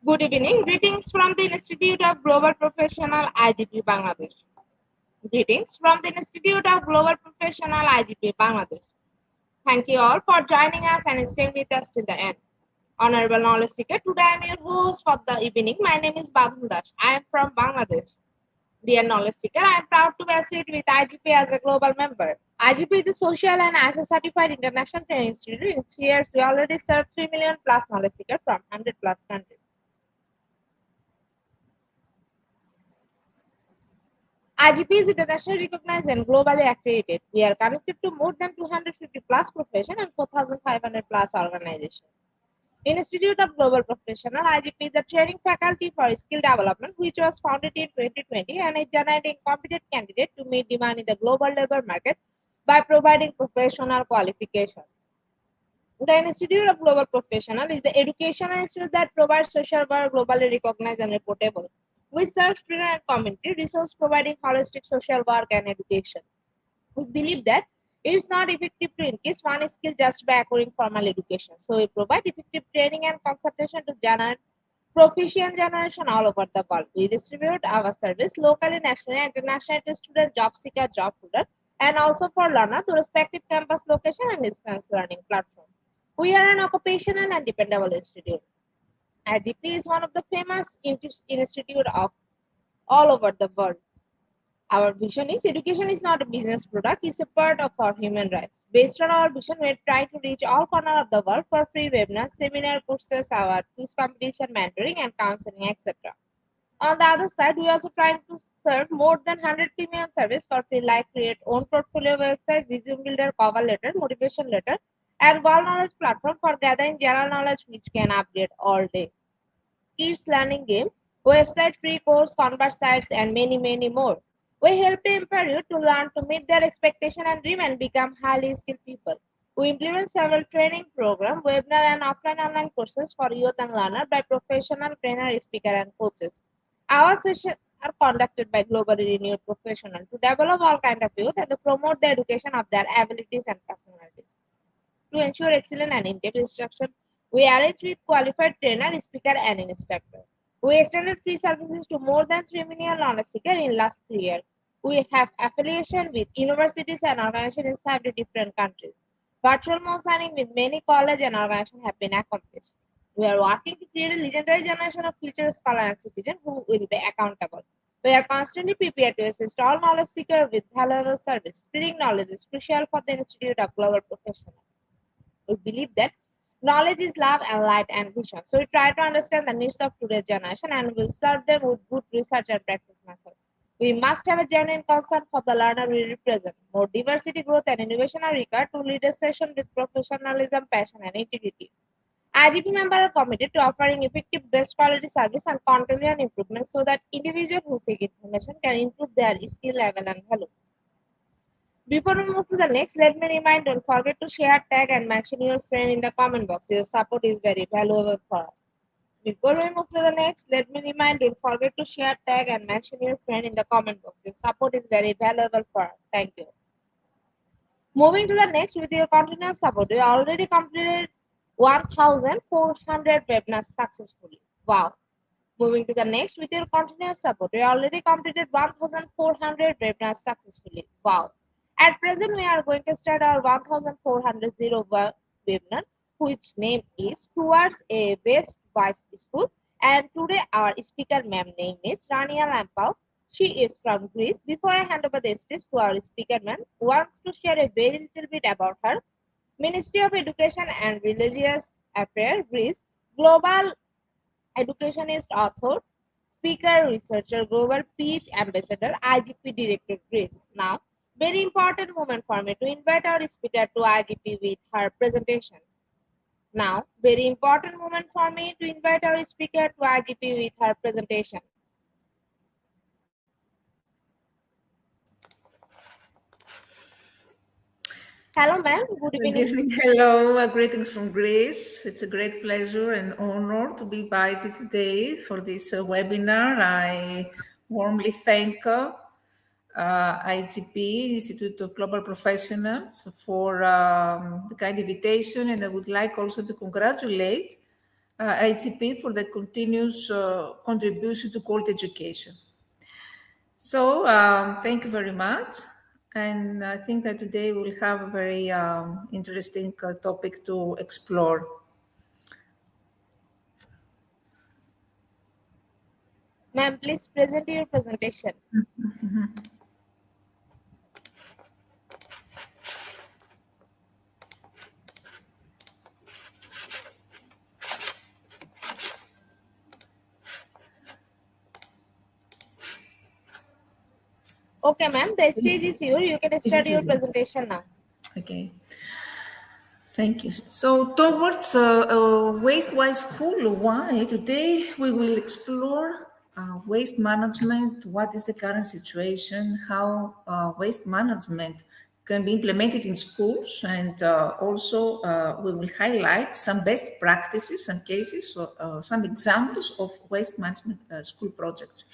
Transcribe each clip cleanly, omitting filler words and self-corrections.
Good evening. Greetings from the Institute of Global Professional IGP Bangladesh. Greetings from the Institute of Global Professional IGP Bangladesh. Thank you all for joining us and staying with us till the end. Honorable Knowledge Seeker, today I am your host for the evening. My name is Badhul Das. I am from Bangladesh. Dear Knowledge Seeker, I am proud to be associated with IGP as a global member. IGP is a social and ISO certified international training institute. In 3 years, we already served 3 million plus knowledge seekers from 100 plus countries. IGP is internationally recognized and globally accredited. We are connected to more than 250 plus professions and 4,500 plus organizations. Institute of Global Professional IGP is a training faculty for skill development which was founded in 2020 and is generating competent candidates to meet demand in the global labor market by providing professional qualifications. The Institute of Global Professional is the educational institute that provides social work globally recognized and reportable. We serve student and community resource providing holistic social work and education. We believe that it is not effective to increase one skill just by acquiring formal education. So we provide effective training and consultation to generate proficient generation all over the world. We distribute our service locally, nationally, and internationally to students, job seeker, job holder, and also for learner to respective campus location and distance learning platform. We are an occupational and dependable institute. IGP is one of the famous institute of all over the world. Our vision is education is not a business product, it's a part of our human rights. Based on our vision, we try to reach all corners of the world for free webinars, seminar courses, our quiz competition, mentoring, and counseling, etc. On the other side, we also trying to serve more than 100 premium service for free, like create own portfolio website, resume builder, cover letter, motivation letter, and world knowledge platform for gathering general knowledge which can update all day. Kids learning game, website, free course, converse sites, and many more. We help to empower you to learn to meet their expectation and dream and become highly skilled people. We implement several training programs, webinar and offline online courses for youth and learner by professional trainer, speaker, and coaches. Our sessions are conducted by globally renowned professionals to develop all kinds of youth and to promote the education of their abilities and personalities. To ensure excellent and in-depth instruction, we arrange with qualified trainer, speaker, and instructor. We extended free services to more than 3 million knowledge seekers in last 3 years. We have affiliation with universities and organizations in 70 different countries. Virtual mock signing with many colleges and organizations have been accomplished. We are working to create a legendary generation of future scholars and citizens who will be accountable. We are constantly prepared to assist all knowledge seekers with valuable service. Spreading knowledge is crucial for the Institute of Global Professionals. We believe that knowledge is love and light and vision. So we try to understand the needs of today's generation and will serve them with good research and practice methods. We must have a genuine concern for the learner we represent. More diversity, growth, and innovation are required to lead a session with professionalism, passion, and integrity. IGP members are committed to offering effective, best quality service and continuous improvement so that individuals who seek information can improve their skill level and value. Before we move to the next, let me remind don't forget to share, tag, and mention your friend in the comment box. Your support is very valuable for us. Before we move to the next, let me remind don't forget to share, tag, and mention your friend in the comment box. Your support is very valuable for us. Thank you. Moving to the next, with your continuous support, we already completed 1,400 webinars successfully. Wow. Moving to the next, with your continuous support, we already completed 1,400 webinars successfully. Wow. At present, we are going to start our 1,400 webinar, which name is Towards a Best Voice School. And today, our speaker ma'am name is Rania Lampau. She is from Greece. Before I hand over the stage to our speaker ma'am, wants to share a very little bit about her. Ministry of Education and Religious Affairs, Greece, Global Educationist, author, speaker, researcher, global peace ambassador, IGP director, Greece. Now, very important moment for me to invite our speaker to IGP with her presentation. Now, very important moment for me to invite our speaker to IGP with her presentation. Hello, ma'am. Good evening. Hello, greetings from Greece. It's a great pleasure and honor to be invited today for this webinar. I warmly thank IGP, Institute of Global Professionals, for the kind invitation, and I would like also to congratulate IGP for the continuous contribution to quality education. So thank you very much. And I think that today we'll have a very interesting topic to explore. Ma'am, please present your presentation. Okay, ma'am, the stage is yours. You can start your presentation now. Okay. Thank you. So towards Waste-Wise School, why? Today we will explore waste management, what is the current situation, how waste management can be implemented in schools, and also we will highlight some best practices and cases, some examples of waste management school projects.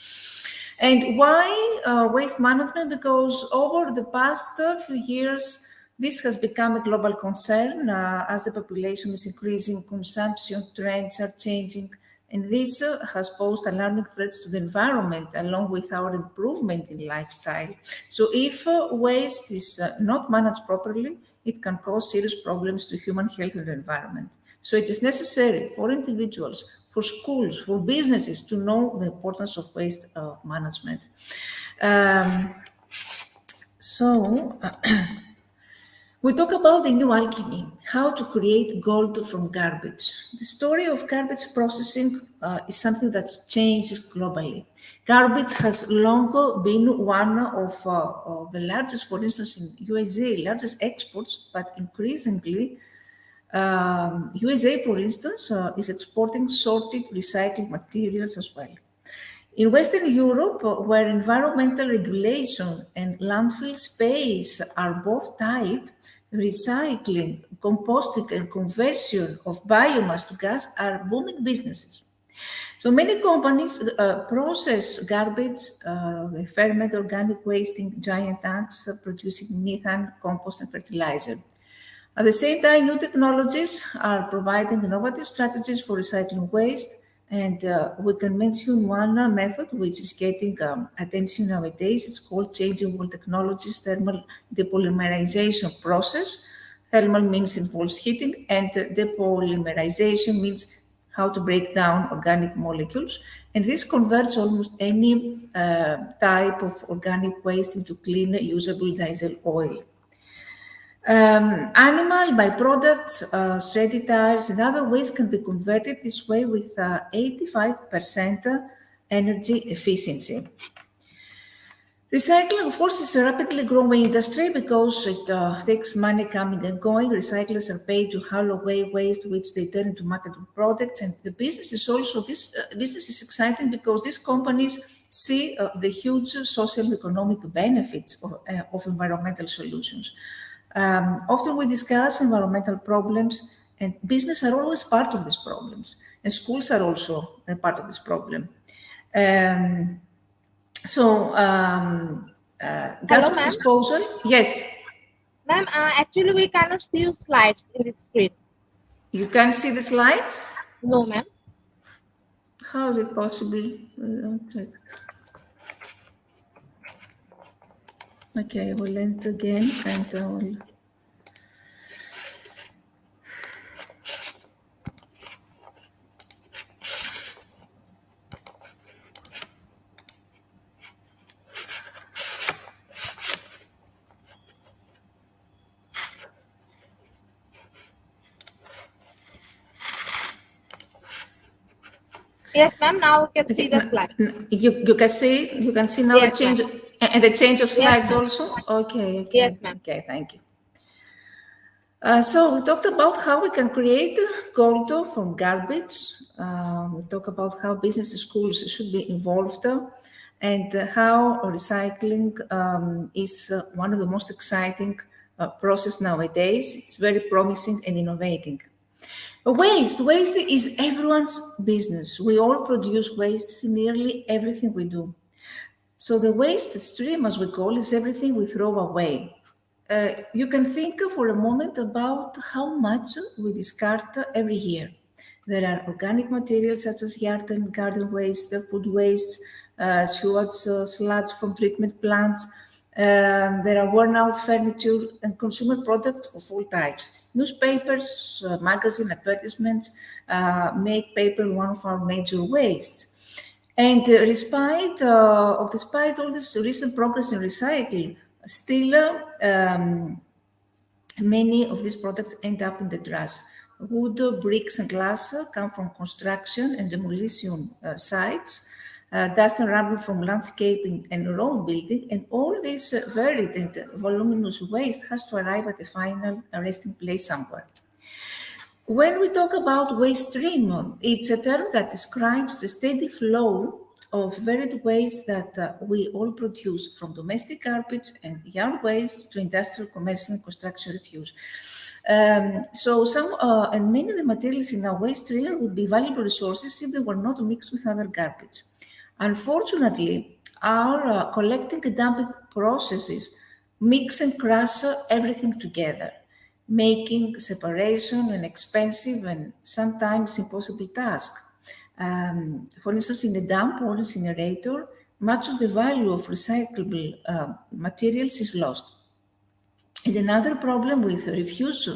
And why waste management? Because over the past few years, this has become a global concern as the population is increasing, consumption trends are changing, and this has posed alarming threats to the environment along with our improvement in lifestyle. So if waste is not managed properly, it can cause serious problems to human health and the environment. So it is necessary for individuals, for schools, for businesses to know the importance of waste management. We talk about the new alchemy, how to create gold from garbage. The story of garbage processing is something that changes globally. Garbage has long been one of the largest, for instance, in USA, largest exports, but increasingly, USA, for instance, is exporting sorted recycled materials as well. In Western Europe, where environmental regulation and landfill space are both tight, recycling, composting, and conversion of biomass to gas are booming businesses. So many companies process garbage, they ferment organic waste in giant tanks, producing methane, compost, and fertilizer. At the same time, new technologies are providing innovative strategies for recycling waste. And we can mention one method which is getting attention nowadays. It's called changeable technologies thermal depolymerization process. Thermal means involves heating, and depolymerization means how to break down organic molecules, and this converts almost any type of organic waste into clean, usable diesel oil. Animal byproducts, shredded tires, and other waste can be converted this way with 85% energy efficiency. Recycling, of course, is a rapidly growing industry because it takes money coming and going. Recyclers are paid to haul away waste, which they turn into marketable products. And the business is also, this business is exciting because these companies see the huge social and economic benefits of environmental solutions. Often we discuss environmental problems, and business are always part of these problems, and schools are also a part of this problem. Garbage disposal. Yes. Ma'am, actually we cannot see your slides in the screen. You can see the slides? No, ma'am. How is it possible? Okay, I will enter again and I will. Yes, ma'am. Now we can see the slide. You can see now yes, the change and the change of slides yes, also. Okay. Yes, ma'am. Okay, thank you. So we talked about how we can create gold from garbage. We talk about how business schools should be involved, and how recycling is one of the most exciting process nowadays. It's very promising and innovating. Waste is everyone's business. We all produce waste in nearly everything we do. So the waste stream, as we call, is everything we throw away. You can think for a moment about how much we discard every year. There are organic materials such as yard and garden waste, food waste, sewage sludge from treatment plants. There are worn-out furniture and consumer products of all types. Newspapers, magazine advertisements make paper one of our major wastes. And despite all this recent progress in recycling, still many of these products end up in the trash. Wood, bricks, and glass come from construction and demolition sites. Dust and rubble from landscaping and road building, and all this varied and voluminous waste has to arrive at a final resting place somewhere. When we talk about waste stream, it's a term that describes the steady flow of varied waste that we all produce, from domestic garbage and yard waste to industrial, commercial, and construction refuse. So some and many of the materials in our waste stream would be valuable resources if they were not mixed with other garbage. Unfortunately, our collecting and dumping processes mix and crush everything together, making separation an expensive and sometimes impossible task. For instance, in a dump or incinerator, much of the value of recyclable materials is lost. And another problem with refuse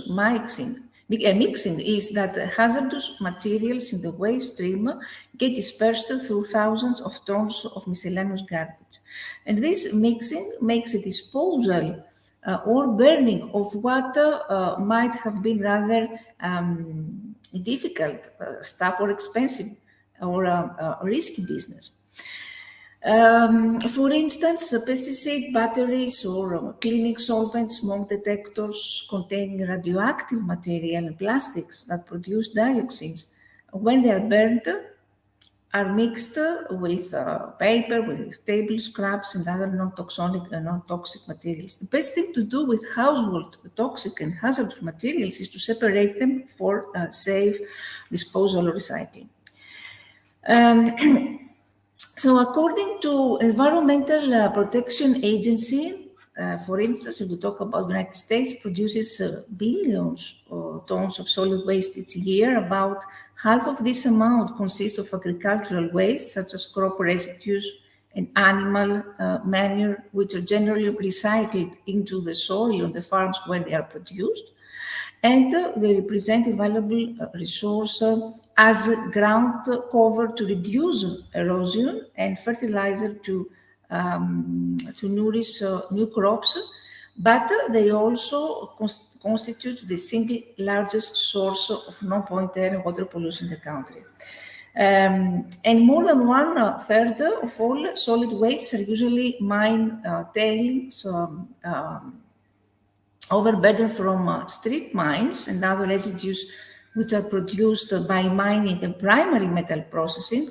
mixing is that hazardous materials in the waste stream get dispersed through thousands of tons of miscellaneous garbage. And this mixing makes the disposal or burning of what might have been rather difficult stuff or expensive or risky business. For instance, pesticide batteries or cleaning solvents, smoke detectors containing radioactive material and plastics that produce dioxins, when they are burned, are mixed with paper, with table scraps and other non-toxic materials. The best thing to do with household toxic and hazardous materials is to separate them for safe disposal or recycling. So according to Environmental Protection Agency, for instance, if we talk about the United States, produces billions of tons of solid waste each year. About half of this amount consists of agricultural waste, such as crop residues and animal manure, which are generally recycled into the soil on the farms where they are produced. And they represent a valuable resource as ground cover to reduce erosion and fertilizer to nourish new crops, but they also constitute the single largest source of non-point air and water pollution in the country. And more than 1/3 of all solid wastes are usually mine tailings, overburden from strip mines and other residues which are produced by mining and primary metal processing.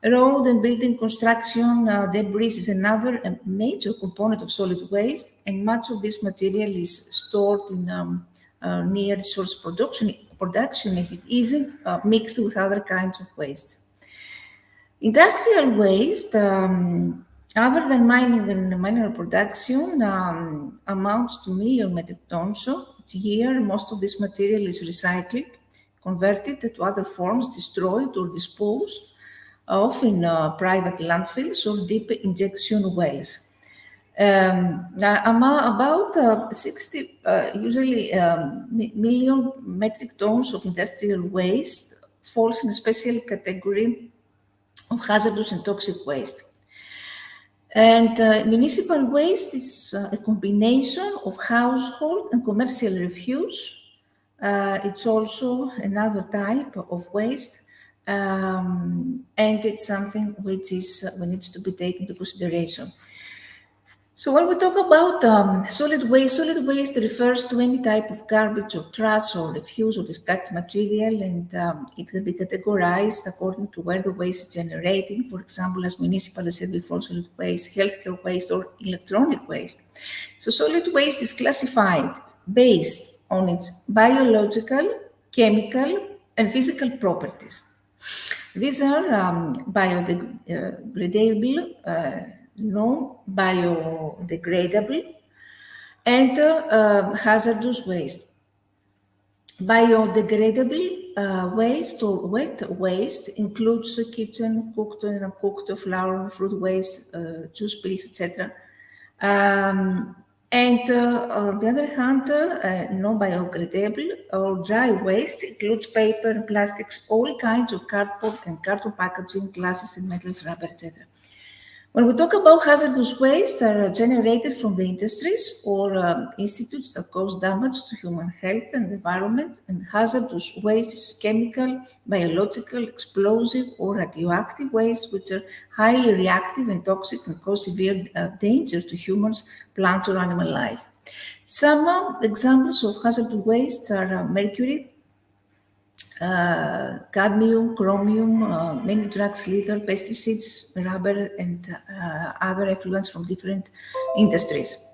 Road and building construction debris is another major component of solid waste, and much of this material is stored in near resource production, and it isn't mixed with other kinds of waste. Industrial waste, other than mining and mineral production, amounts to million metric tons. So each year, most of this material is recycled, converted to other forms, destroyed or disposed of in private landfills or deep injection wells. About 60 million metric tons of industrial waste falls in a special category of hazardous and toxic waste. And municipal waste is a combination of household and commercial refuse. It's also another type of waste, and it's something which needs to be taken into consideration. So when we talk about solid waste refers to any type of garbage or trash or refuse or discarded material, and it can be categorized according to where the waste is generating, for example, as municipal, as I said before, solid waste, healthcare waste, or electronic waste. So solid waste is classified based on its biological, chemical, and physical properties. These are biodegradable, non-biodegradable, and hazardous waste. Biodegradable waste or wet waste includes kitchen, cooked and uncooked flour, fruit waste, juice pills, etc. And on the other hand, non-biodegradable or dry waste includes paper and plastics, all kinds of cardboard and carton packaging, glasses and metals, rubber, etc. When we talk about hazardous waste that are generated from the industries or institutes that cause damage to human health and environment, and hazardous waste is chemical, biological, explosive, or radioactive waste, which are highly reactive and toxic and cause severe danger to humans, plants, or animal life. Some examples of hazardous wastes are mercury, cadmium, chromium, many drugs, litter, pesticides, rubber, and other effluents from different industries.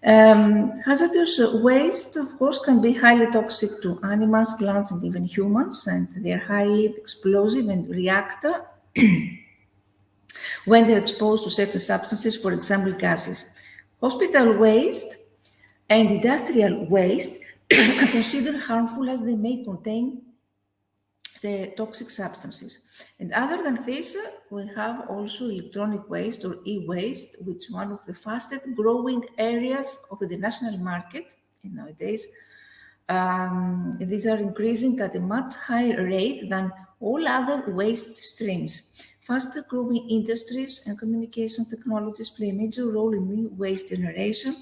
Hazardous waste, of course, can be highly toxic to animals, plants, and even humans, and they are highly explosive and react when they're exposed to certain substances, for example, gases. Hospital waste and industrial waste are considered harmful as they may contain the toxic substances. And other than this, we have also electronic waste or e-waste, which is one of the fastest growing areas of the international market nowadays. These are increasing at a much higher rate than all other waste streams. Faster growing industries and communication technologies play a major role in new waste generation.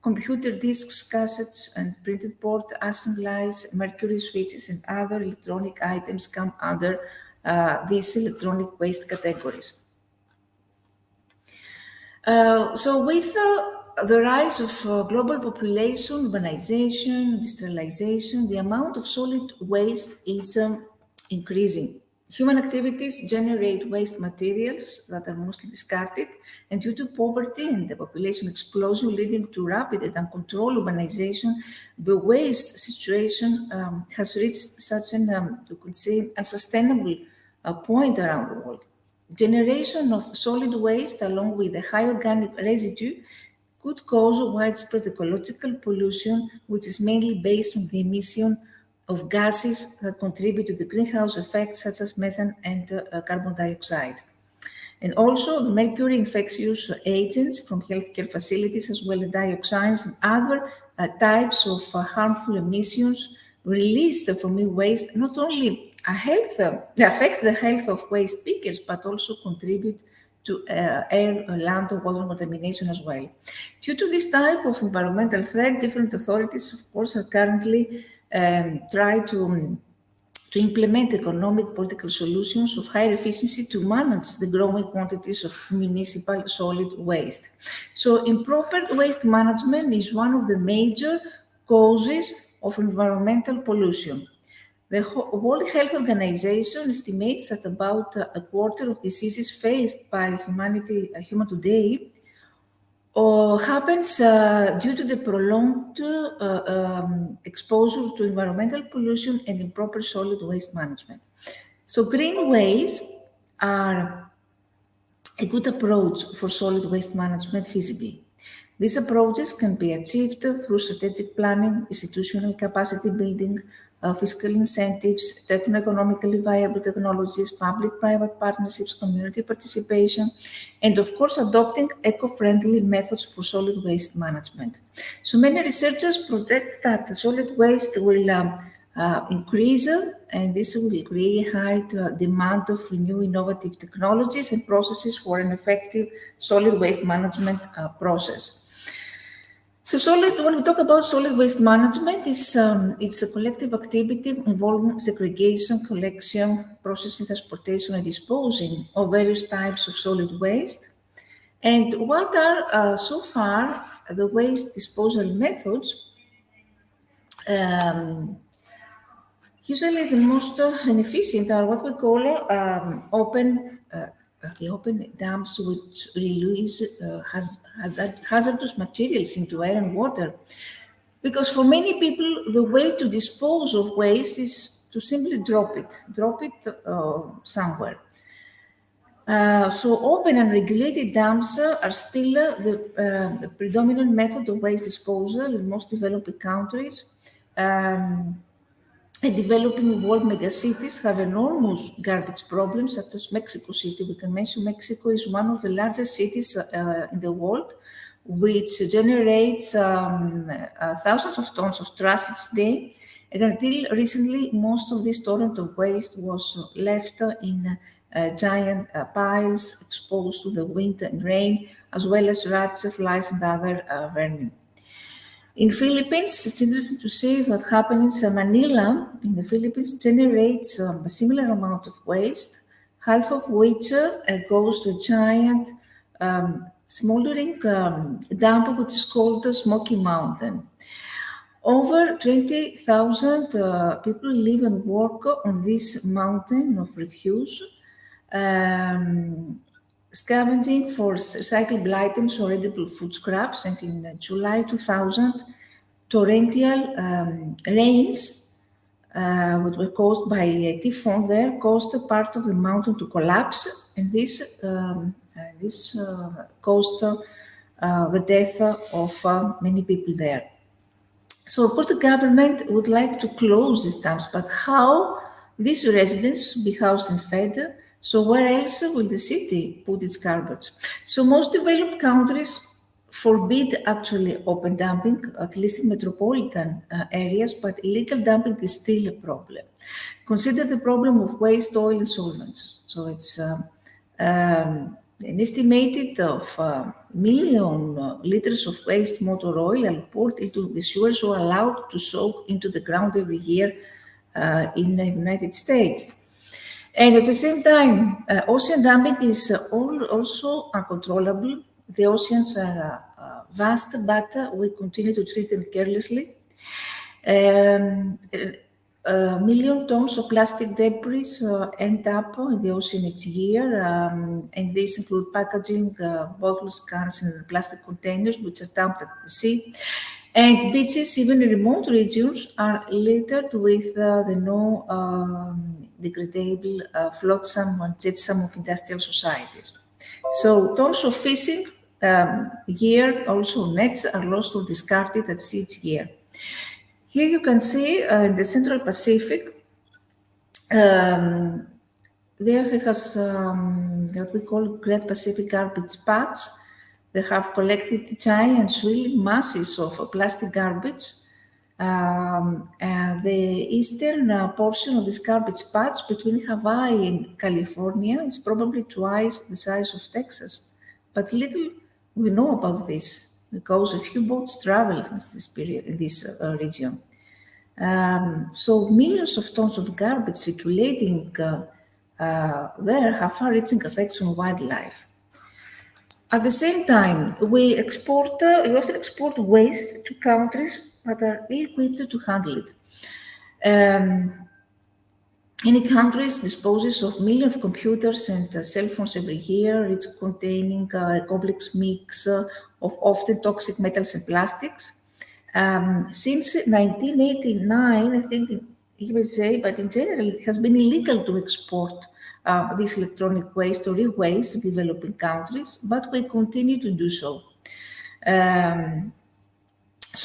Computer disks, cassettes, and printed board assemblies, mercury switches, and other electronic items come under these electronic waste categories. So with the rise of global population, urbanization, industrialization, the amount of solid waste is increasing. Human activities generate waste materials that are mostly discarded, and due to poverty and the population explosion leading to rapid and uncontrolled urbanization, the waste situation has reached such an, you could say, unsustainable point around the world. Generation of solid waste along with a high organic residue could cause widespread ecological pollution, which is mainly based on the emission of gases that contribute to the greenhouse effect, such as methane and carbon dioxide. And also the mercury infectious agents from healthcare facilities, as well as dioxins and other types of harmful emissions released from e-waste not only affect the health of waste pickers, but also contribute to air, land, or water contamination as well. Due to this type of environmental threat, different authorities, of course, are currently trying to implement economic political solutions of higher efficiency to manage the growing quantities of municipal solid waste. So improper waste management is one of the major causes of environmental pollution. The World Health Organization estimates that about a quarter of diseases faced by human today happens due to the prolonged exposure to environmental pollution and improper solid waste management. So greenways are a good approach for solid waste management feasibly. These approaches can be achieved through strategic planning, institutional capacity building, fiscal incentives, techno-economically viable technologies, public-private partnerships, community participation, and of course adopting eco-friendly methods for solid waste management. So many researchers project that the solid waste will increase, and this will create high demand of new innovative technologies and processes for an effective solid waste management process. So when we talk about solid waste management, it's a collective activity involving segregation, collection, processing, transportation, and disposing of various types of solid waste. And what are so far the waste disposal methods? Usually the most inefficient are what we call the open dumps, which release hazardous materials into air and water. Because for many people, the way to dispose of waste is to simply drop it somewhere. So open and regulated dumps are still the predominant method of waste disposal in most developing countries. And developing world megacities have enormous garbage problems, such as Mexico City. We can mention Mexico is one of the largest cities in the world, which generates thousands of tons of trash each day. And until recently, most of this torrent of waste was left in giant piles exposed to the wind and rain, as well as rats, flies, and other vermin. In Philippines, it's interesting to see what happens in Manila in the Philippines generates a similar amount of waste, half of which goes to a giant smoldering dump, which is called the Smoky Mountain. Over 20,000 people live and work on this mountain of refuse, scavenging for recyclable items or edible food scraps. And in July 2000, torrential rains, which were caused by a typhoon there, caused a part of the mountain to collapse, and this caused the death of many people there. So, of course, the government would like to close these dams, but how these residents be housed and fed? So where else will the city put its garbage? So most developed countries forbid actually open dumping, at least in metropolitan areas, but illegal dumping is still a problem. Consider the problem of waste oil and solvents. So it's an estimated of million liters of waste motor oil are poured into the sewers or allowed to soak into the ground every year in the United States. And at the same time, ocean dumping is also uncontrollable. The oceans are vast, but we continue to treat them carelessly. A million tons of plastic debris end up in the ocean each year, and these include packaging, bottles, cans, and plastic containers, which are dumped at the sea. And beaches, even in remote regions, are littered with the degradable flotsam and jetsam of industrial societies. So tons of fishing gear, also nets, are lost or discarded at sea each year. Here you can see in the Central Pacific, there has what we call Great Pacific Garbage Patch. They have collected giant swirling masses of plastic garbage The eastern portion of this garbage patch between Hawaii and California is probably twice the size of Texas. But little we know about this because a few boats travel in this region. So millions of tons of garbage circulating there have far-reaching effects on wildlife. At the same time, we often export waste to countries that are ill-equipped to handle it. Any countries disposes of millions of computers and cell phones every year, each containing a complex mix of often toxic metals and plastics. Since 1989, I think in USA, but in general, it has been illegal to export this electronic waste or e-waste to developing countries, but we continue to do so.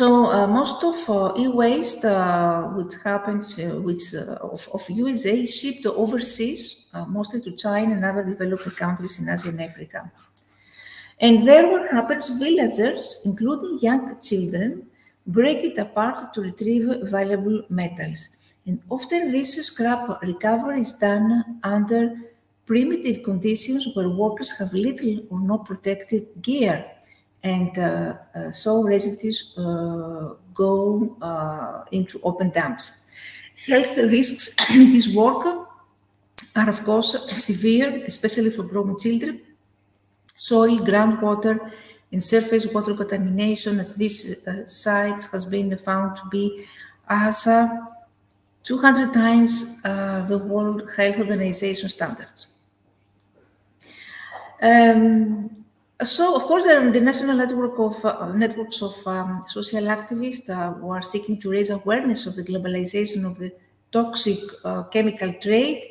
Most of e-waste, which happens, of USA is shipped overseas, mostly to China and other developing countries in Asia and Africa. And there what happens, villagers, including young children, break it apart to retrieve valuable metals. And often this scrap recovery is done under primitive conditions where workers have little or no protective gear. And so residues go into open dumps. Health risks in this work are, of course, severe, especially for growing children. Soil, groundwater, and surface water contamination at these sites has been found to be as 200 times the World Health Organization standards. So, of course, there are the national networks of social activists who are seeking to raise awareness of the globalization of the toxic chemical trade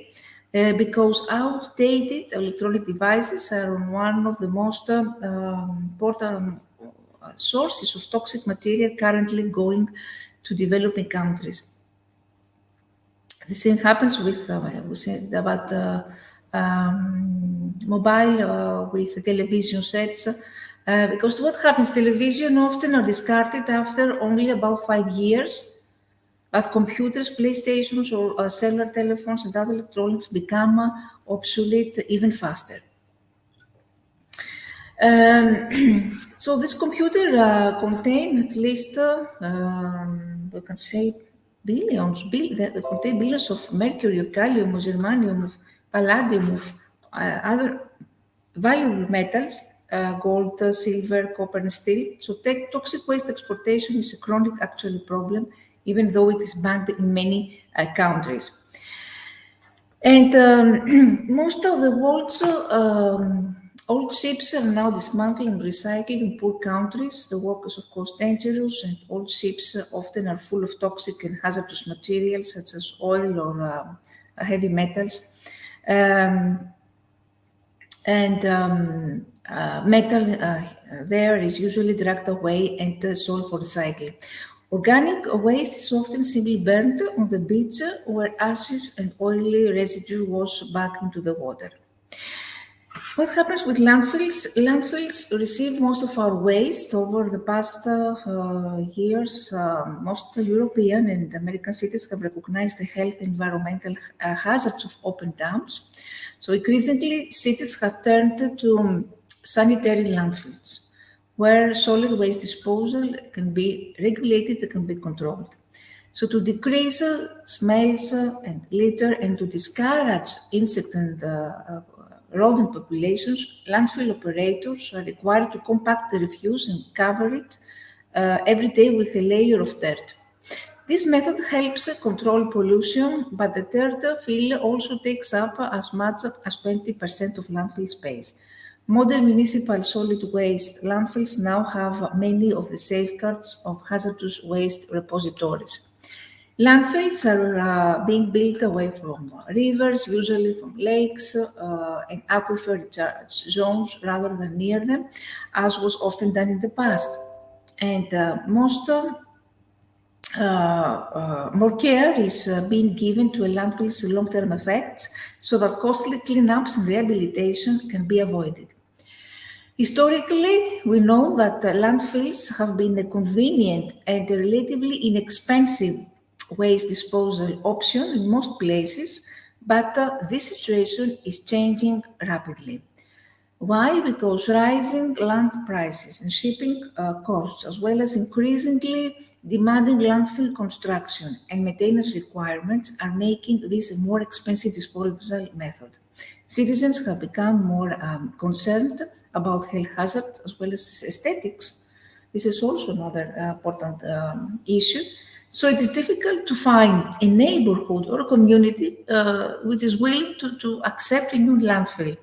because outdated electronic devices are one of the most important sources of toxic material currently going to developing countries. The same happens with, we said about mobile with television sets, because what happens, television often are discarded after only about 5 years, but computers, PlayStations or cellular telephones and other electronics become obsolete even faster. So this computer contain at least, we can say, contain billions of mercury, of gallium, of germanium, of palladium, of other valuable metals, gold, silver, copper, and steel. So toxic waste exportation is a chronic actual problem, even though it is banned in many countries. And most of the world's old ships are now dismantled and recycled in poor countries. The work is, of course, dangerous, and old ships often are full of toxic and hazardous materials such as oil or heavy metals. Metal there is usually dragged away and sold for recycling. Organic waste is often simply burned on the beach where ashes and oily residue wash back into the water. What happens with landfills? Landfills receive most of our waste. Over the past years, most European and American cities have recognized the health and environmental hazards of open dumps. So increasingly, cities have turned to sanitary landfills, where solid waste disposal can be regulated, it can be controlled. So to decrease smells and litter and to discourage insect and rodent populations, landfill operators are required to compact the refuse and cover it every day with a layer of dirt. This method helps control pollution, but the dirt fill also takes up as much as 20% of landfill space. Modern municipal solid waste landfills now have many of the safeguards of hazardous waste repositories. Landfills are being built away from rivers, usually from lakes and aquifer recharge zones rather than near them, as was often done in the past. And more care is being given to a landfill's long-term effects so that costly cleanups and rehabilitation can be avoided. Historically, we know that landfills have been a convenient and a relatively inexpensive waste disposal option in most places, but this situation is changing rapidly. Why? Because rising land prices and shipping costs, as well as increasingly demanding landfill construction and maintenance requirements, are making this a more expensive disposal method. Citizens have become more concerned about health hazards as well as aesthetics. This is also another important issue. So it is difficult to find a neighborhood or a community which is willing to accept a new landfill.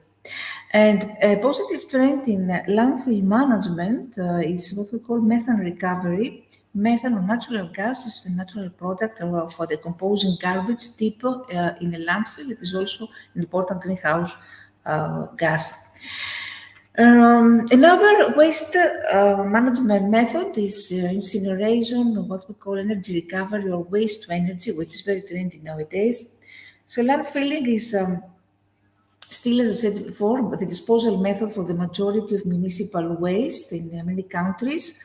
And a positive trend in landfill management is what we call methane recovery. Methane or natural gas is a natural product for decomposing garbage deep in a landfill. It is also an important greenhouse gas. Another waste management method is incineration, or what we call energy recovery or waste to energy, which is very trendy nowadays. So landfilling is still, as I said before, the disposal method for the majority of municipal waste in many countries.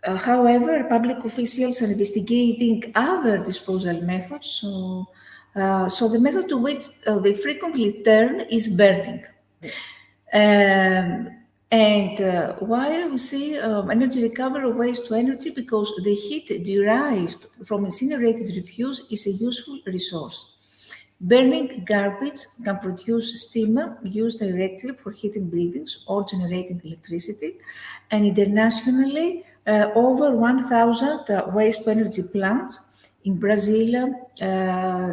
However, public officials are investigating other disposal methods. So the method to which they frequently turn is burning. Why we see energy recovery of waste to energy? Because the heat derived from incinerated refuse is a useful resource. Burning garbage can produce steam used directly for heating buildings or generating electricity. And internationally, over 1,000 waste-to-energy plants in Brazil,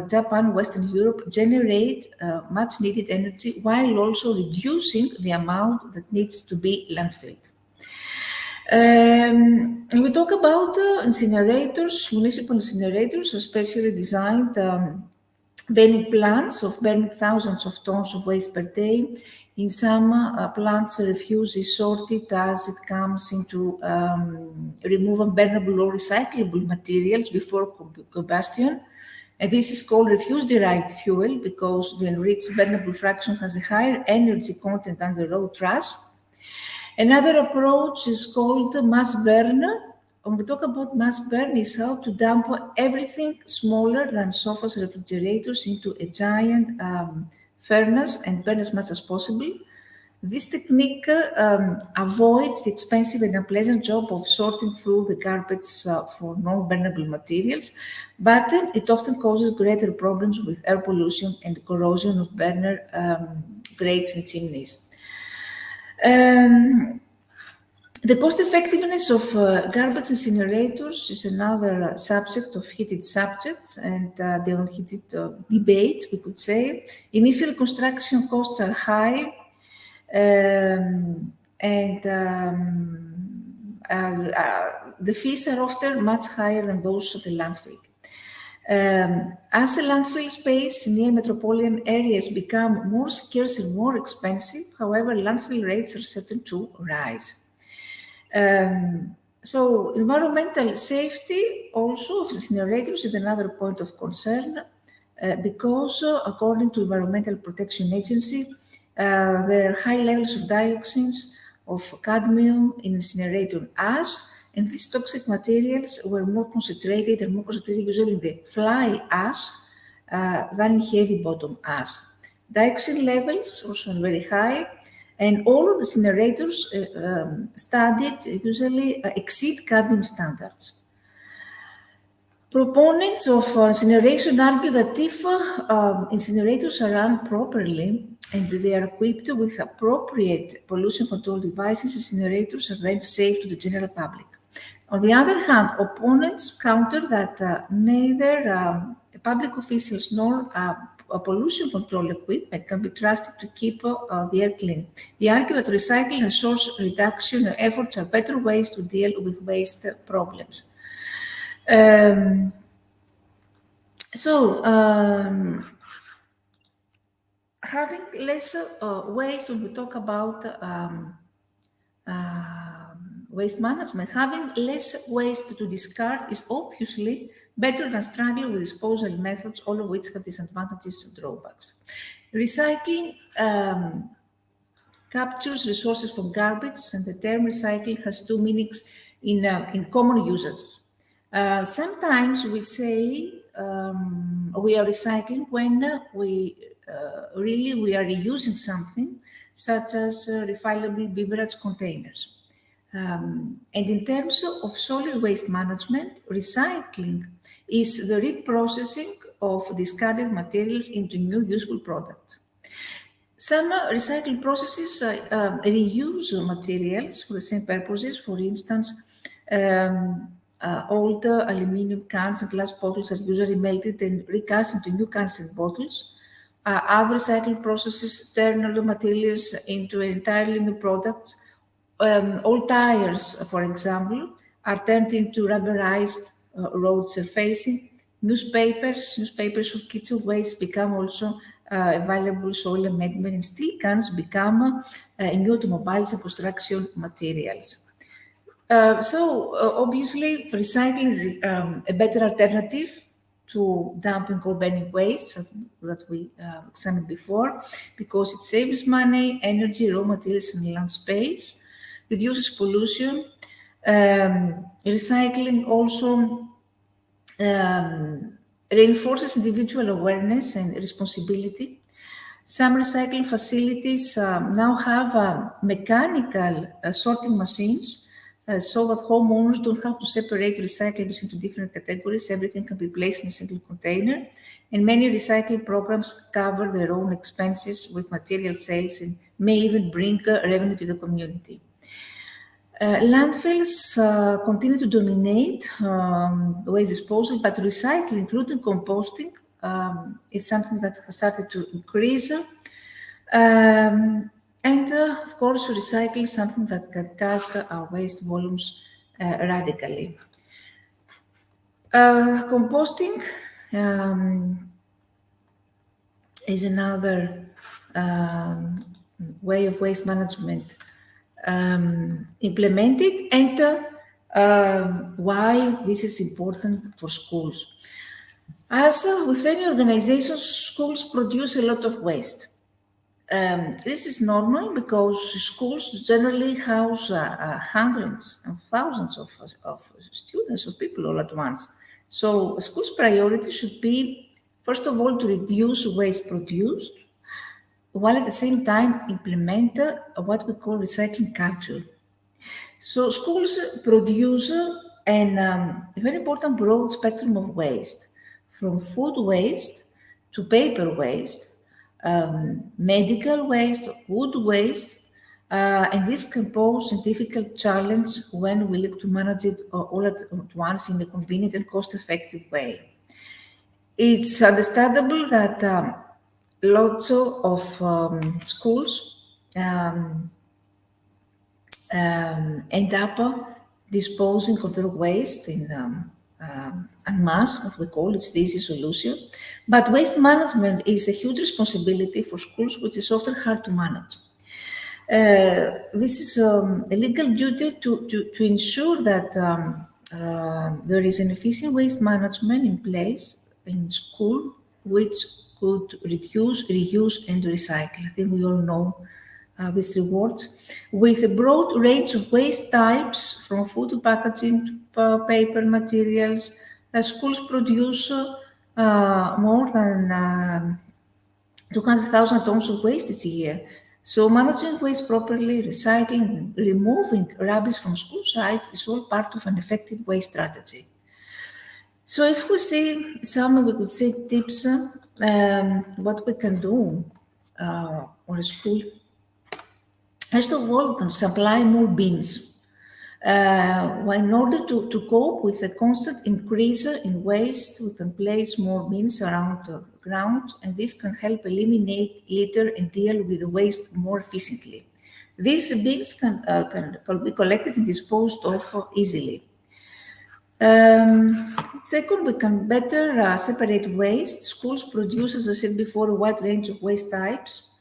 Japan, Western Europe generate much-needed energy while also reducing the amount that needs to be landfilled. And we talk about incinerators, municipal incinerators, especially designed burning plants of burning thousands of tons of waste per day. In some plants, the refuse is sorted as it comes into removable, burnable or recyclable materials before combustion. And this is called refuse-derived fuel because the enriched burnable fraction has a higher energy content than the raw trash. Another approach is called mass burn. When we talk about mass burn, is how to dump everything smaller than sofas, refrigerators into a giant furnace and burn as much as possible. This technique avoids the expensive and unpleasant job of sorting through the garbage for non-burnable materials, but it often causes greater problems with air pollution and corrosion of burner grates and chimneys. The cost effectiveness of garbage incinerators is another subject of heated subjects, and they are heated debates, we could say. Initial construction costs are high, the fees are often much higher than those of the landfill. As the landfill space near metropolitan areas become more scarce and more expensive, however, landfill rates are certain to rise. So environmental safety also of incinerators is another point of concern because according to Environmental Protection Agency, there are high levels of dioxins, of cadmium in incinerator ash, and these toxic materials were more concentrated usually in the fly ash than in heavy bottom ash. Dioxin levels also very high, and all of the incinerators studied usually exceed cadmium standards. Proponents of incineration argue that if incinerators are run properly and they are equipped with appropriate pollution control devices, incinerators are then safe to the general public. On the other hand, opponents counter that neither public officials nor pollution control equipment can be trusted to keep the air clean. They argue that recycling and source reduction efforts are better ways to deal with waste problems. Having less waste, when we talk about waste management, having less waste to discard is obviously better than struggling with disposal methods, all of which have disadvantages and drawbacks. Recycling captures resources from garbage, and the term recycling has two meanings in common usage. Sometimes we say we are recycling when we are reusing something, such as refillable beverage containers. And in terms of solid waste management, recycling is the reprocessing of discarded materials into new useful products. Some recycling processes reuse materials for the same purposes. For instance, old aluminum cans and glass bottles are usually melted and recast into new cans and bottles. Other recycling processes turn older materials into entirely new products. Old tires, for example, are turned into rubberized road surfacing. Newspapers or kitchen waste become also valuable soil amendment, and steel cans become new automobiles and construction materials. Obviously, recycling is a better alternative to dumping or burning waste that we examined before, because it saves money, energy, raw materials, and land space, reduces pollution. Recycling also reinforces individual awareness and responsibility. Some recycling facilities now have mechanical sorting machines so that homeowners don't have to separate recyclables into different categories. Everything can be placed in a single container. And many recycling programs cover their own expenses with material sales and may even bring revenue to the community. Landfills continue to dominate waste disposal, but recycling, including composting, is something that has started to increase. Of course, recycling is something that can cut our waste volumes radically. Composting is another way of waste management implemented, and why this is important for schools. As with any organization, schools produce a lot of waste. This is normal because schools generally house hundreds and thousands of students, of people all at once. So a school's priority should be, first of all, to reduce waste produced, while at the same time implement what we call recycling culture. So schools produce a very important broad spectrum of waste, from food waste to paper waste, medical waste, wood waste, and this can pose a difficult challenge when we look to manage it all at once in a convenient and cost-effective way. It's understandable that lots of schools end up disposing of their waste in en masse, what we call it's the easy solution. But waste management is a huge responsibility for schools, which is often hard to manage. This is a legal duty to ensure that there is an efficient waste management in place in school, which could reduce, reuse, and recycle. I think we all know these rewards. With a broad range of waste types, from food to packaging to paper materials, schools produce more than 200,000 tons of waste each year. So managing waste properly, recycling, removing rubbish from school sites is all part of an effective waste strategy. So if we see some, we could say tips, what we can do for a school. First of all, we can supply more bins. In order to cope with the constant increase in waste, we can place more bins around the ground, and this can help eliminate litter and deal with the waste more efficiently. These bins can be collected and disposed of easily. Second, we can better separate waste. Schools produce, as I said before, a wide range of waste types.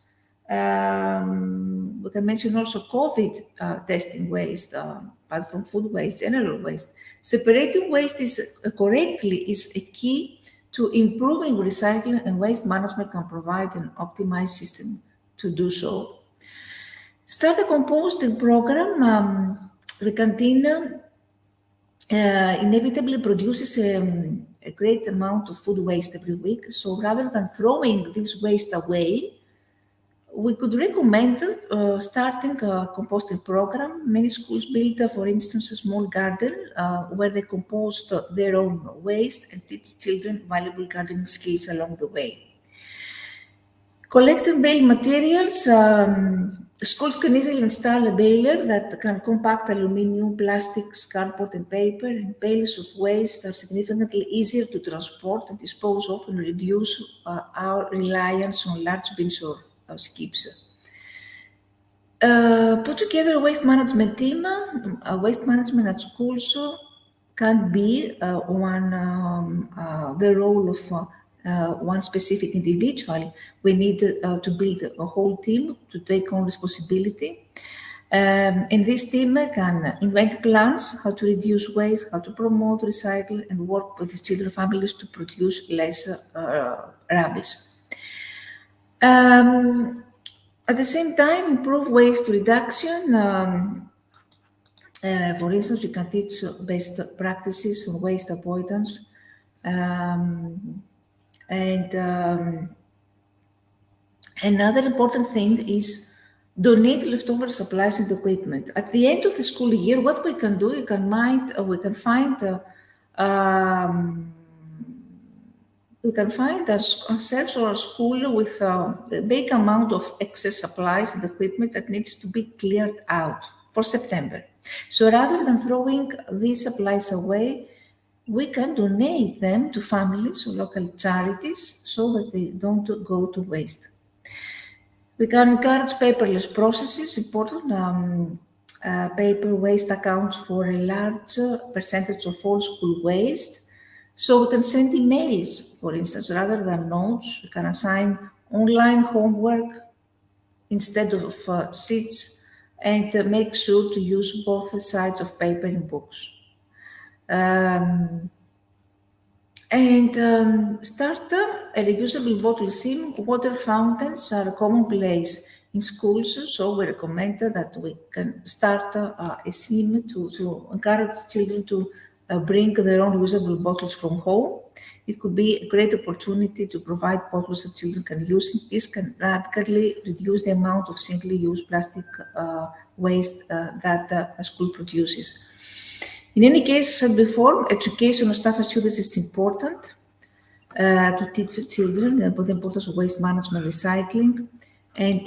We can mention also COVID testing waste, apart from food waste, general waste. Separating waste correctly is a key to improving recycling, and waste management can provide an optimized system to do so. Start a composting program. The canteen inevitably produces a great amount of food waste every week. So rather than throwing this waste away, we could recommend starting a composting program. Many schools build, for instance, a small garden where they compost their own waste and teach children valuable gardening skills along the way. Collecting bale materials. Schools can easily install a baler that can compact aluminium, plastics, cardboard, and paper. And bales of waste are significantly easier to transport and dispose of and reduce our reliance on large bins or skips. Put together a waste management team. Waste management at schools can be the role of one specific individual. We need to build a whole team to take on responsibility. And this team can invent plans how to reduce waste, how to promote, recycle, and work with children families to produce less rubbish. At the same time, improve waste reduction. For instance, you can teach best practices on waste avoidance. Another important thing is donate leftover supplies and equipment. At the end of the school year, what we can do, we can find ourselves or a school with a big amount of excess supplies and equipment that needs to be cleared out for September. So rather than throwing these supplies away, we can donate them to families or local charities so that they don't go to waste. We can encourage paperless processes. Important. Paper waste accounts for a large percentage of all school waste. So we can send emails, for instance, rather than notes. We can assign online homework instead of sheets, and make sure to use both sides of paper in books. Start a reusable bottle scheme. Water fountains are commonplace in schools, so we recommend that we can start a scheme to encourage children to bring their own reusable bottles from home. It could be a great opportunity to provide bottles that children can use. This can radically reduce the amount of single-use plastic waste that a school produces. In any case, as said before, education of staff and students is important to teach children about the importance of waste management, recycling, and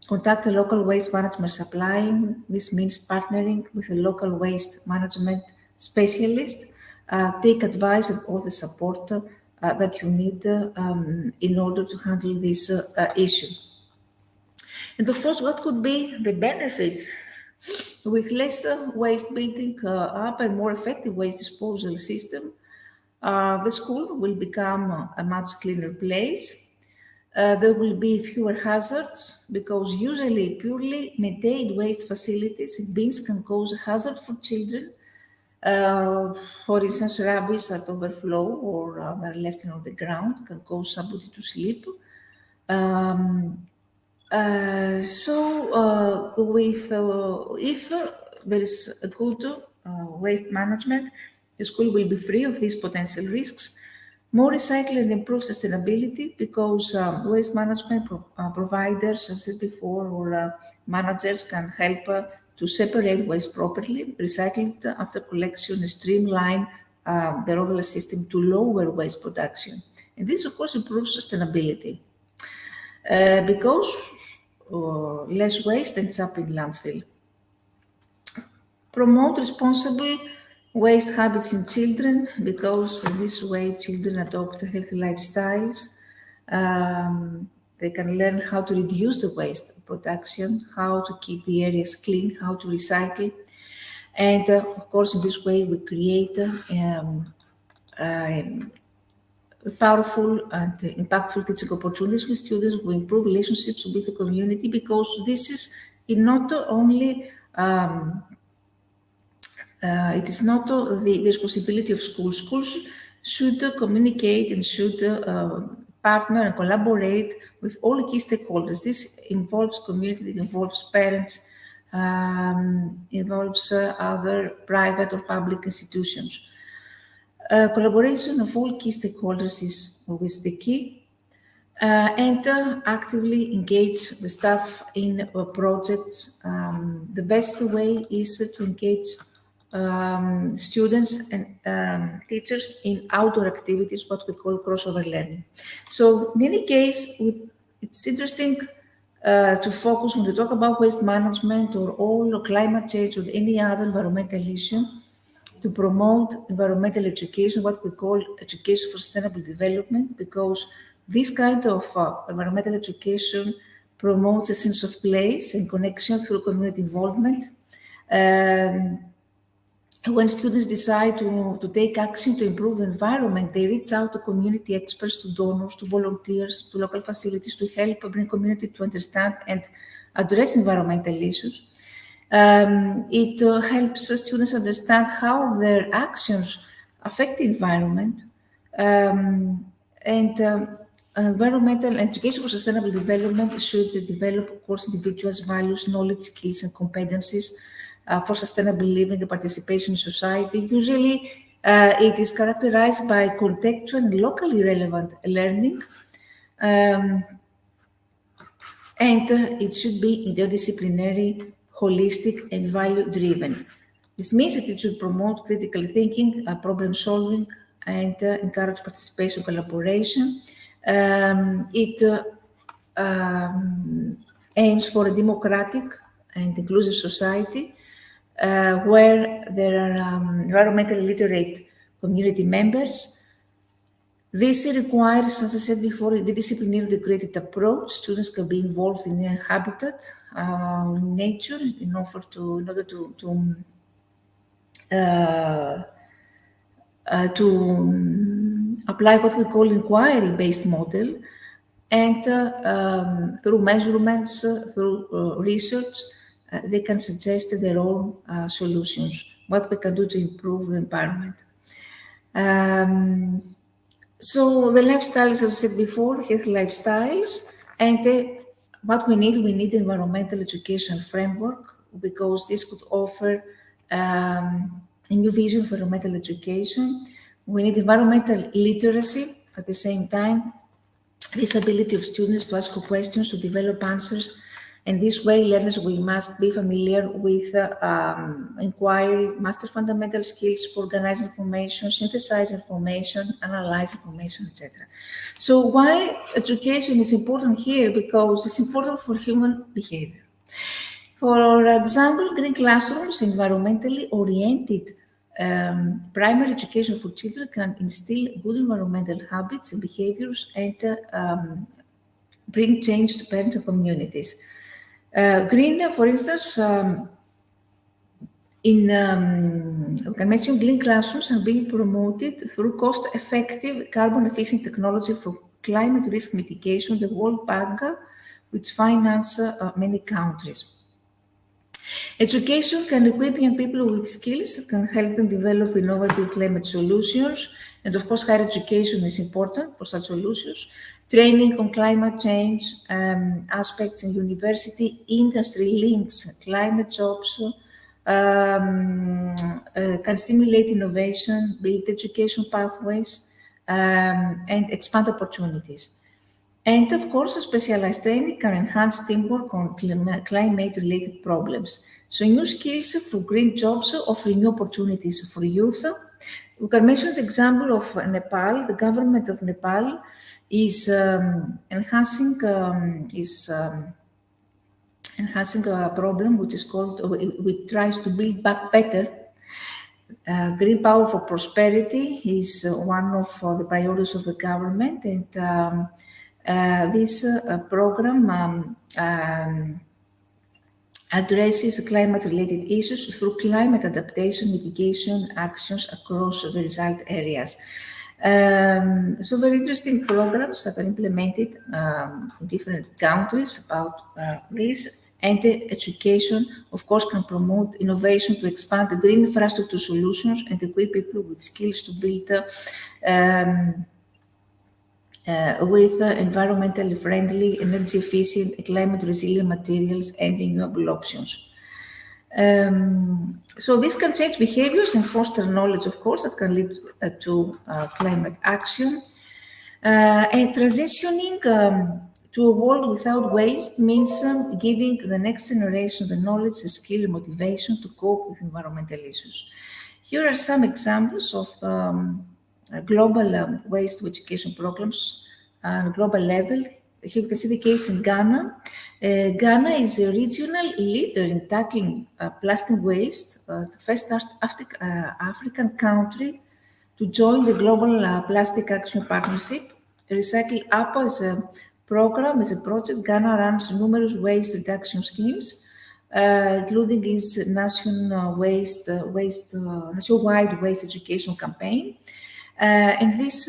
contact a local waste management supply. This means partnering with a local waste management specialist. Take advice and all the support that you need in order to handle this issue. And of course, what could be the benefits? With less waste building up and more effective waste disposal system, the school will become a much cleaner place. There will be fewer hazards because usually purely maintained waste facilities and bins can cause a hazard for children. For instance, rubbish that overflow or are left on the ground can cause somebody to sleep. If there is a good waste management, the school will be free of these potential risks. More recycling and improve sustainability because waste management providers, as I said before, or managers can help to separate waste properly, recycle it after collection, and streamline their overall system to lower waste production. And this, of course, improves sustainability because less waste ends up in landfill. Promote responsible waste habits in children because in this way children adopt healthy lifestyles. They can learn how to reduce the waste production, how to keep the areas clean, how to recycle. And of course, in this way, we create powerful and impactful teaching opportunities with students. We improve relationships with the community because this is not only it is not the responsibility of schools. Schools should communicate and should partner and collaborate with all key stakeholders. This involves community, it involves parents, involves other private or public institutions. Collaboration of all key stakeholders is always the key. And actively engage the staff in projects. The best way is to engage students and teachers in outdoor activities, what we call crossover learning. So in any case, it's interesting to focus when we talk about waste management or all climate change or any other environmental issue, to promote environmental education, what we call education for sustainable development, because this kind of environmental education promotes a sense of place and connection through community involvement. When students decide to take action to improve the environment, they reach out to community experts, to donors, to volunteers, to local facilities to help bring community to understand and address environmental issues. It helps students understand how their actions affect the environment, and environmental education for sustainable development should develop, of course, individuals' values, knowledge, skills, and competencies for sustainable living and participation in society. Usually, it is characterized by contextual and locally relevant learning, and it should be interdisciplinary, holistic, and value-driven. This means that it should promote critical thinking, problem-solving, and encourage participation, collaboration. It aims for a democratic and inclusive society where there are environmentally literate community members. This requires, as I said before, a disciplinary integrated approach. Students can be involved in a habitat, in nature, in order to apply what we call inquiry-based model, and through measurements, through research, they can suggest their own solutions, what we can do to improve the environment. So the lifestyles, as I said before, healthy lifestyles, and what we need environmental educational framework, because this could offer a new vision for environmental education. We need environmental literacy at the same time, this ability of students to ask questions, to develop answers, and this way learners must be familiar with inquiry, master fundamental skills for organize information, synthesize information, analyze information, etc. So why education is important here? Because it's important for human behavior. For example, green classrooms, environmentally oriented primary education for children can instill good environmental habits and behaviors, and bring change to parents and communities. Green, for instance, we can mention green classrooms are being promoted through cost-effective, carbon-efficient technology for climate risk mitigation, the World Bank, which finance many countries. Education can equip young people with skills that can help them develop innovative climate solutions. And of course, higher education is important for such solutions. Training on climate change aspects in university, industry links, climate jobs, can stimulate innovation, build education pathways, and expand opportunities. And of course, specialized training can enhance teamwork on climate-related problems. So new skills for green jobs offer new opportunities for youth. We can mention the example of Nepal. The government of Nepal is enhancing a problem which is called, which tries to build back better. Green power for prosperity is one of the priorities of the government, and this program addresses climate-related issues through climate adaptation mitigation actions across the result areas. So very interesting programs that are implemented in different countries about this. And education, of course, can promote innovation to expand the green infrastructure solutions and equip people with skills to build with environmentally friendly, energy efficient, climate resilient materials and renewable options. So this can change behaviors and foster knowledge, of course, that can lead to climate action. And transitioning to a world without waste means giving the next generation the knowledge, the skill, and motivation to cope with environmental issues. Here are some examples of global waste to education programs on a global level. Here you can see the case in Ghana. Ghana is a regional leader in tackling plastic waste, the first African country to join the Global Plastic Action Partnership. Recycle APA is a program, is a project. Ghana runs numerous waste reduction schemes, including its nationwide waste education campaign. And this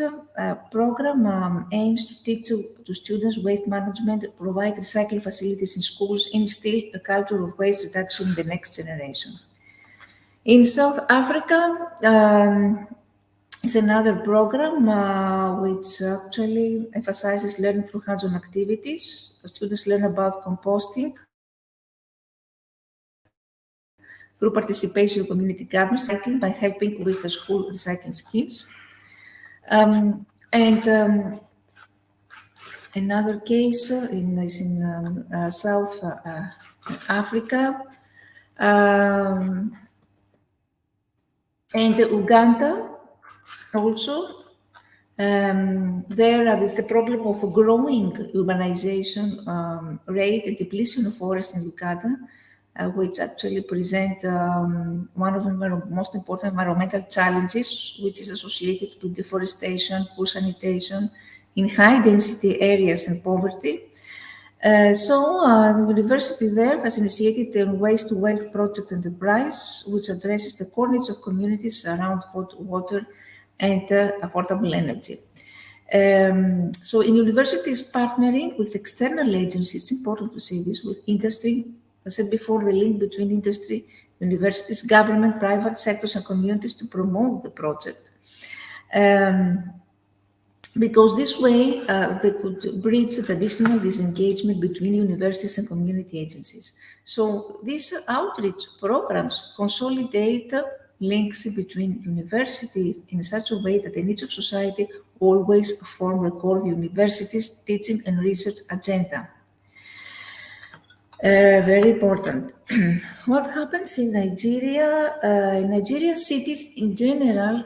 program aims to teach to students waste management, provide recycling facilities in schools, instill a culture of waste reduction in the next generation. In South Africa, it's another program which actually emphasizes learning through hands-on activities. Students learn about composting through participation in community gardens, recycling by helping with the school recycling skills. Another case is in South Africa and Uganda also. There is the problem of a growing urbanization rate and depletion of forests in Uganda, which actually present one of the most important environmental challenges, which is associated with deforestation, poor sanitation in high-density areas and poverty. The university there has initiated the Waste to Wealth project enterprise, which addresses the core needs of communities around water and affordable energy. So in universities partnering with external agencies, it's important to say this, with industry. I said before, the link between industry, universities, government, private sectors, and communities to promote the project. Because this way, they could bridge the traditional disengagement between universities and community agencies. So these outreach programs consolidate links between universities in such a way that the needs of society always form the core of the university's teaching and research agenda. Very important. What happens in Nigeria? In Nigeria, cities in general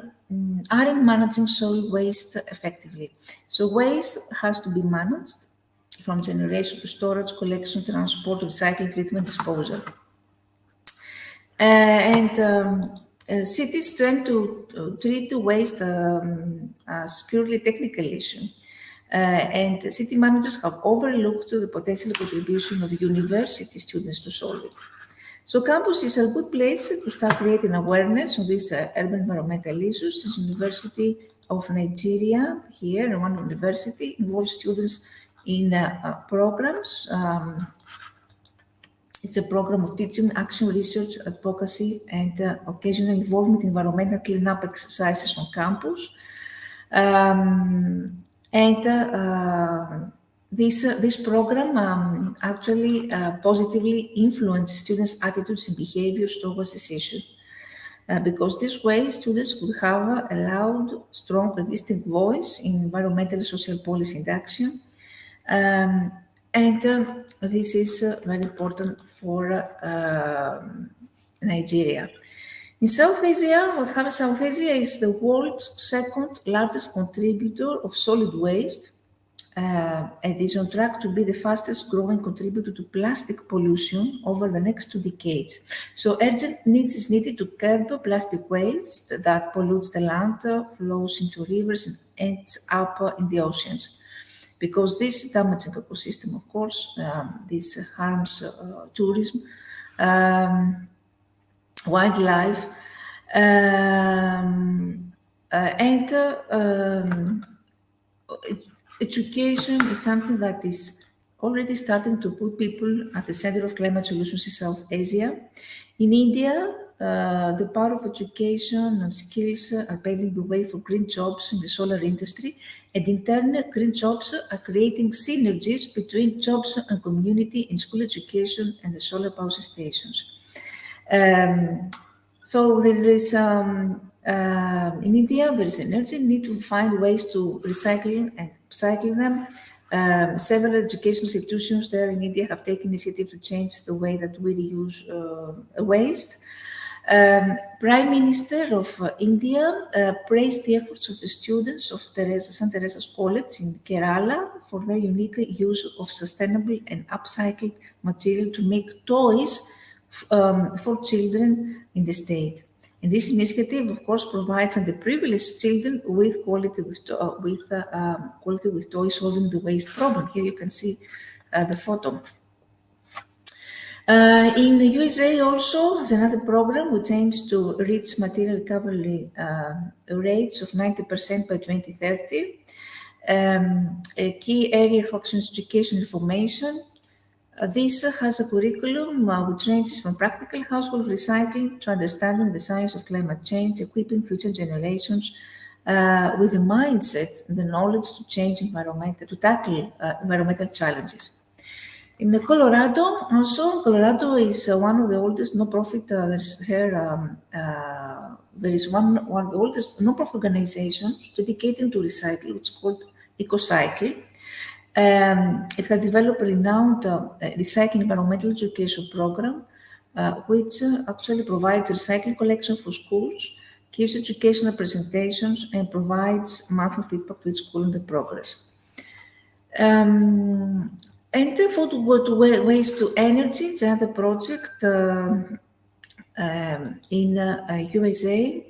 aren't managing solid waste effectively. So waste has to be managed from generation to storage, collection, transport, recycling, treatment, disposal. Cities tend to treat the waste as purely technical issue. And city managers have overlooked the potential contribution of university students to solve it. So campuses are a good place to start creating awareness on these urban environmental issues. The University of Nigeria here, one university, involves students in programs. It's a program of teaching, action, research, advocacy, and occasional involvement in environmental cleanup exercises on campus. This program actually positively influences students' attitudes and behaviors towards this issue. Because this way, students could have a loud, strong, and distinct voice in environmental and social policy and action. This is very important for Nigeria. In South Asia, what happens? South Asia is the world's second largest contributor of solid waste and is on track to be the fastest growing contributor to plastic pollution over the next 2 decades. So urgent needs is needed to curb plastic waste that pollutes the land, flows into rivers and ends up in the oceans. Because this damaging ecosystem, of course, this harms tourism, wildlife, education is something that is already starting to put people at the center of climate solutions in South Asia. In India, the power of education and skills are paving the way for green jobs in the solar industry, and in turn, green jobs are creating synergies between jobs and community in school education and the solar power stations. So there is in India, there is an urgent need to find ways to recycle and upcycle them. Several education institutions there in India have taken initiative to change the way that we reuse waste. Prime Minister of India praised the efforts of the students of St. Teresa's College in Kerala for their unique use of sustainable and upcycled material to make toys for children in the state. And this initiative, of course, provides underprivileged children with quality with toys solving the waste problem. Here you can see the photo. In the USA also, there's another program which aims to reach material recovery rates of 90% by 2030. A key area for education information. This has a curriculum which ranges from practical household recycling to understanding the science of climate change, equipping future generations with the mindset and the knowledge to tackle environmental challenges. In Colorado, also, Colorado is one of the oldest non-profit. There is one of the oldest non-profit organizations dedicated to recycling. It's called EcoCycle. It has developed a renowned recycling environmental education program, which actually provides recycling collection for schools, gives educational presentations, and provides monthly feedback to each school on the progress. And for waste to energy, it's another project in USA.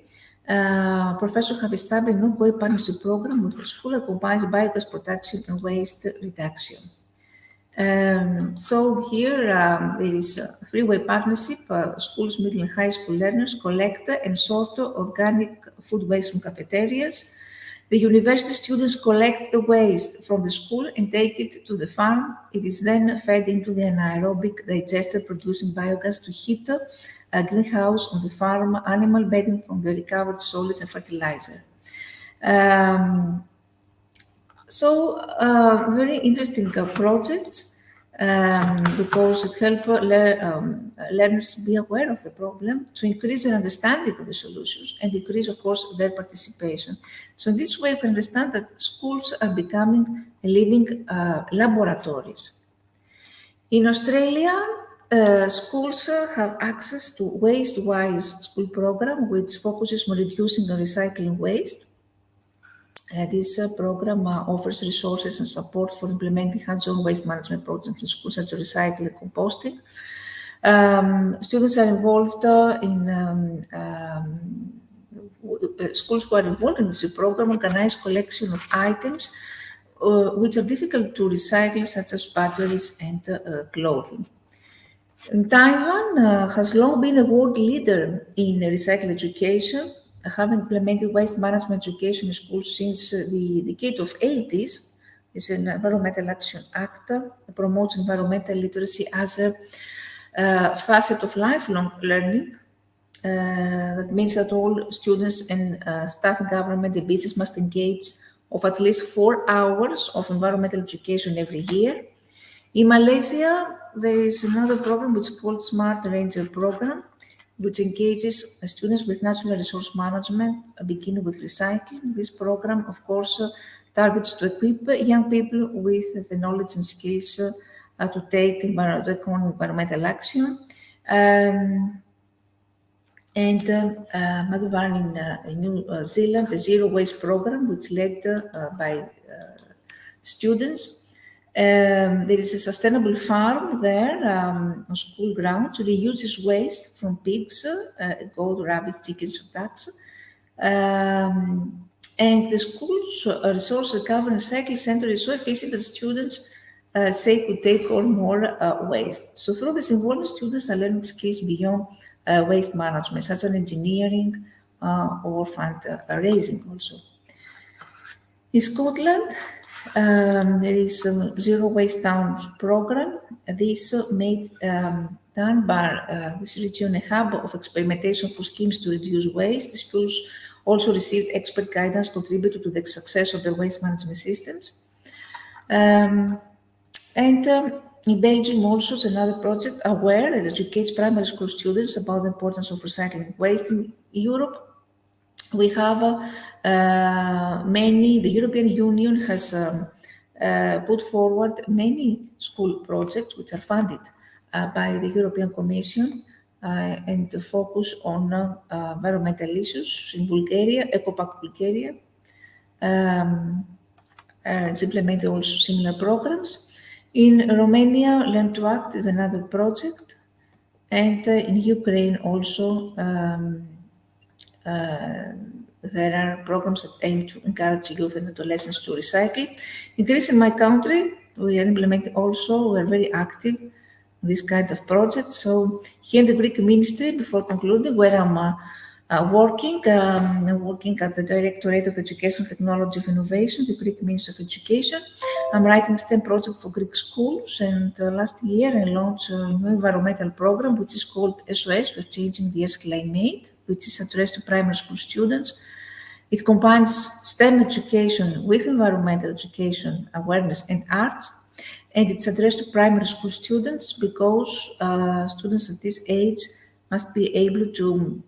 Professors have established an ongoing partnership program with the school that combines biogas production and waste reduction. So here there is a three-way partnership. Schools, middle and high school learners collect and sort organic food waste from cafeterias. The university students collect the waste from the school and take it to the farm. It is then fed into the anaerobic digester, producing biogas to heat a greenhouse on the farm, animal bedding from the recovered solids and fertilizer. Very interesting project because it helps learners be aware of the problem, to increase their understanding of the solutions and increase, of course, their participation. So in this way, we can understand that schools are becoming living laboratories. In Australia, schools have access to Waste-Wise school program, which focuses on reducing and recycling waste. This program offers resources and support for implementing hands-on waste management projects in schools, such as recycling and composting. Students are involved schools who are involved in this program organize collection of items which are difficult to recycle, such as batteries and clothing. And Taiwan has long been a world leader in recycled education, having implemented waste management education in schools since the decade of 80s. It's an Environmental Action Act that promotes environmental literacy as a facet of lifelong learning. That means that all students and staff, government, and business must engage of at least 4 hours of environmental education every year. In Malaysia, there is another program which is called Smart Ranger Program, which engages students with natural resource management, beginning with recycling. This program, of course, targets to equip young people with the knowledge and skills to take environmental action. Another one in New Zealand, the Zero Waste Program, which led by students. There is a sustainable farm there on school grounds to reuse waste from pigs, goat, rabbits, chickens, ducks. And the school's resource recovery and cycle center is so efficient that students say could take on more waste. So through this involvement, students are learning skills beyond waste management, such as engineering or fundraising also. In Scotland, there is a Zero Waste Towns program. This made done by this region a hub of experimentation for schemes to reduce waste. The schools also received expert guidance contributed to the success of their waste management systems. In Belgium also is another project, AWARE, that educates primary school students about the importance of recycling waste. In Europe, we have the European Union has put forward many school projects which are funded by the European Commission and to focus on environmental issues in Bulgaria, EcoPack Bulgaria. It's implemented also similar programs. In Romania, Learn to Act is another project. And in Ukraine also, there are programs that aim to encourage youth and adolescents to recycle. In Greece, in my country, we are implementing also, we are very active in this kind of projects. So here in the Greek Ministry, before concluding, where I'm working at the Directorate of Education, Technology and Innovation, the Greek Ministry of Education. I'm writing STEM project for Greek schools, and last year I launched a new environmental program, which is called SOS, We're Changing the Earth's Climate, which is addressed to primary school students. It combines STEM education with environmental education, awareness, and art, and it's addressed to primary school students because students at this age must be able to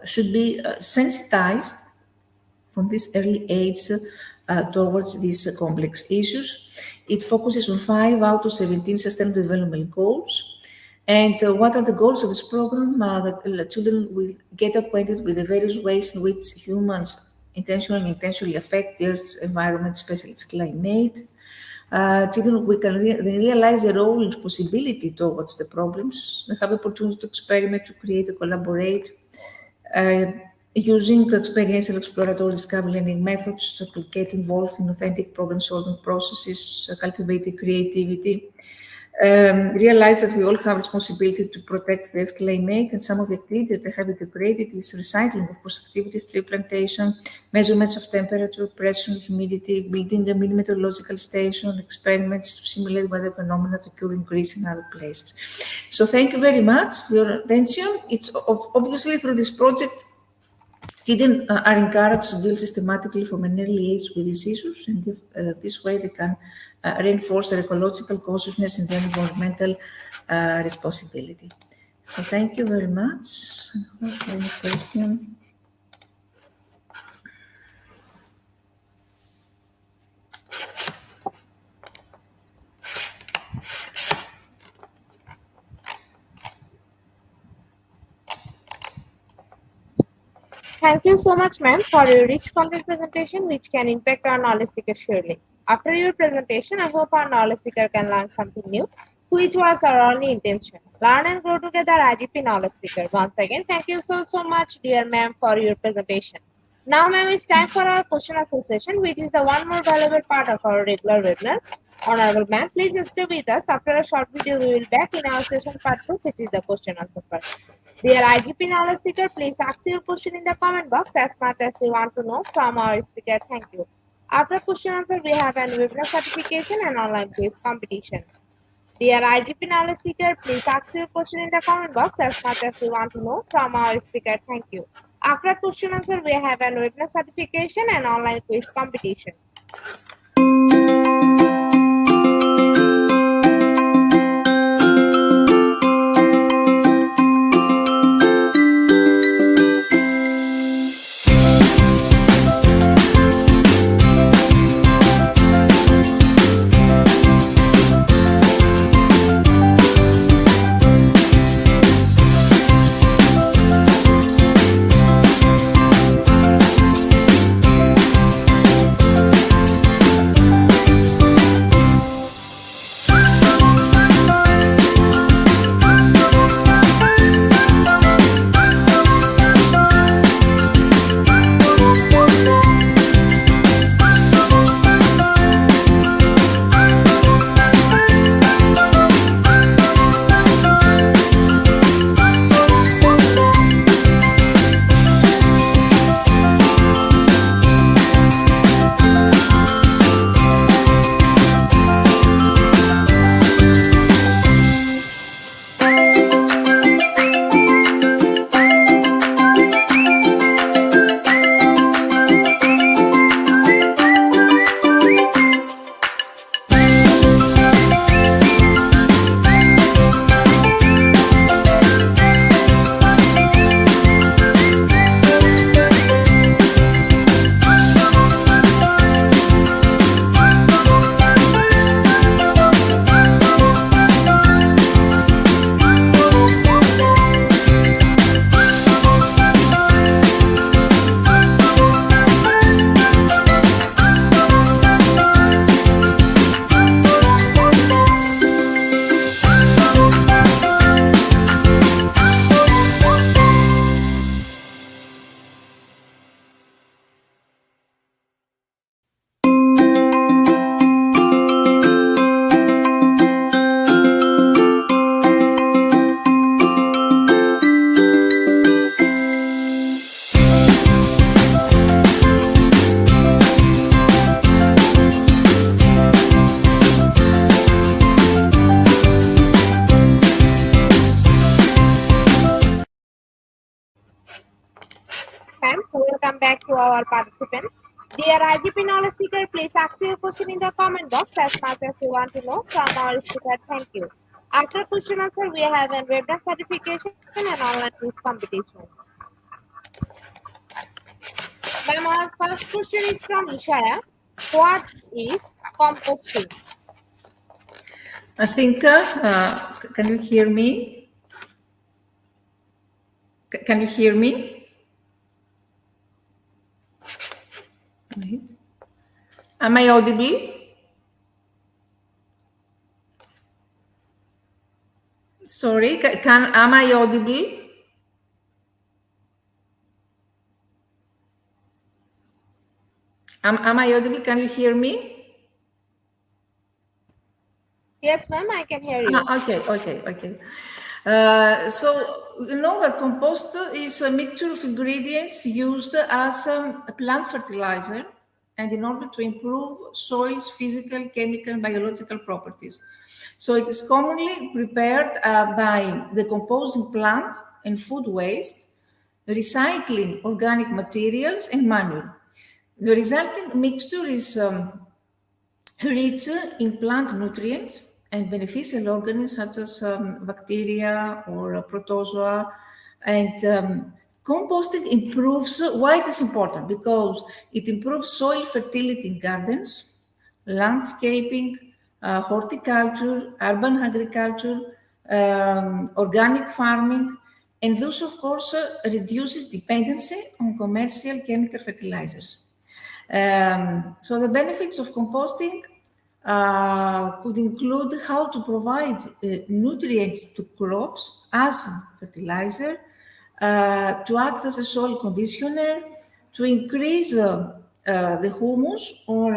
should be sensitized from this early age towards these complex issues. It focuses on 5 out of 17 Sustainable Development Goals. And what are the goals of this program? That children will get acquainted with the various ways in which humans intentionally and unintentionally affect the Earth's environment, especially its climate. Children we can realize their role and responsibility towards the problems. They have the opportunity to experiment, to create, to collaborate, using experiential exploratory discovery learning methods to get involved in authentic problem-solving processes, cultivating creativity. Realize that we all have responsibility to protect the climate, and some of the activities they have integrated is recycling of course activities, tree plantation, measurements of temperature, pressure, humidity, building a mini meteorological station, experiments to simulate weather phenomena to occur in Greece and other places. So thank you very much for your attention. It's obviously through this project, children are encouraged to deal systematically from an early age with these issues, and this way they can reinforce their ecological consciousness and their environmental responsibility. So thank you very much. Any question? Thank you so much, ma'am, for your rich content presentation, which can impact our knowledge seeker surely. After your presentation, I hope our knowledge seeker can learn something new, which was our only intention. Learn and grow together, IGP Knowledge Seeker. Once again, thank you so much, dear ma'am, for your presentation. Now, ma'am, it's time for our question answer session, which is the one more valuable part of our regular webinar. Honorable ma'am, please stay with us. After a short video, we will back in our session part 2, which is the question answer part. Dear IGP Knowledge Seeker, please ask your question in the comment box as much as you want to know from our speaker. Thank you. After question answer, we have an webinar certification and online quiz competition. Dear IGP Knowledge Seeker, please ask your question in the comment box as much as you want to know from our speaker. Thank you. After question answer, we have an webinar certification and online quiz competition. Ma'am, welcome back to our participants. Dear IGP knowledge seeker, please ask your question in the comment box as much as you want to know from our speaker. Thank you. After question answer, we have a webinar certification and online quiz competition. Ma'am, our first question is from Ishaya. What is composting? I think, can you hear me? Can you hear me? Am I audible? Sorry, am I audible? Am I audible? Can you hear me? Yes, ma'am, I can hear you. Okay. So you know that compost is a mixture of ingredients used as a plant fertilizer and in order to improve soil's physical, chemical, and biological properties. So it is commonly prepared by decomposing plant and food waste, recycling organic materials, and manure. The resulting mixture is rich in plant nutrients and beneficial organisms such as bacteria or protozoa. And composting improves, why it is important? Because it improves soil fertility in gardens, landscaping, horticulture, urban agriculture, organic farming, and thus, of course, reduces dependency on commercial chemical fertilizers. So the benefits of composting could include how to provide nutrients to crops as fertilizer, to act as a soil conditioner, to increase the humus or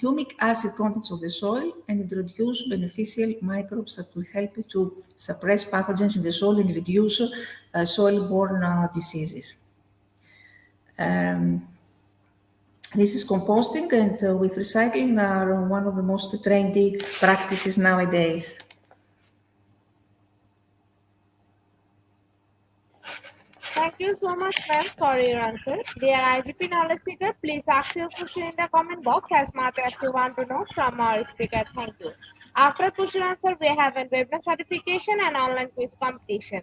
humic acid contents of the soil and introduce beneficial microbes that will help you to suppress pathogens in the soil and reduce soil-borne diseases. This is composting, and with recycling are one of the most trendy practices nowadays. Thank you so much, ma'am, for your answer. Dear IGP knowledge seeker, please ask your question in the comment box as much as you want to know from our speaker. Thank you. After question answer, we have a webinar certification and online quiz competition.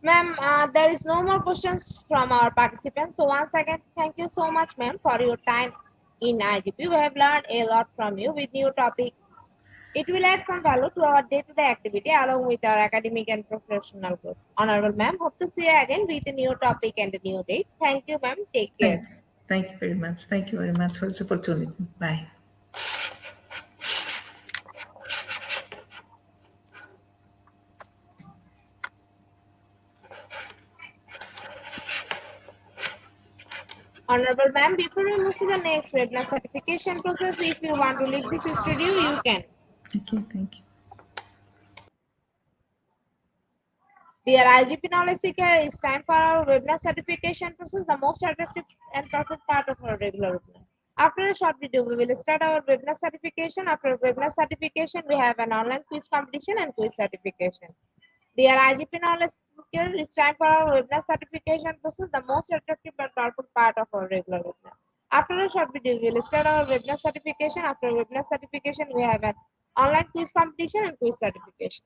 Ma'am, there is no more questions from our participants. So once again, thank you so much, ma'am, for your time in IGP. We have learned a lot from you with new topic. It will add some value to our day-to-day activity along with our academic and professional growth. Honorable ma'am, hope to see you again with a new topic and a new date. Thank you, ma'am. Take care. Thank you very much. Thank you very much for this opportunity. Bye. Honorable ma'am, before we move to the next webinar certification process, if you want to leave this studio, you can. Okay, thank you. Dear IGP knowledge seeker, it's time for our webinar certification process, the most attractive and perfect part of our regular webinar. After a short video, we will start our webinar certification. After webinar certification, we have an online quiz competition and quiz certification. Dear IGP knowledge here it's time for our webinar certification process, the most attractive and powerful part of our regular webinar. After a short video, we will start our webinar certification. After webinar certification, we have an online quiz competition and quiz certification.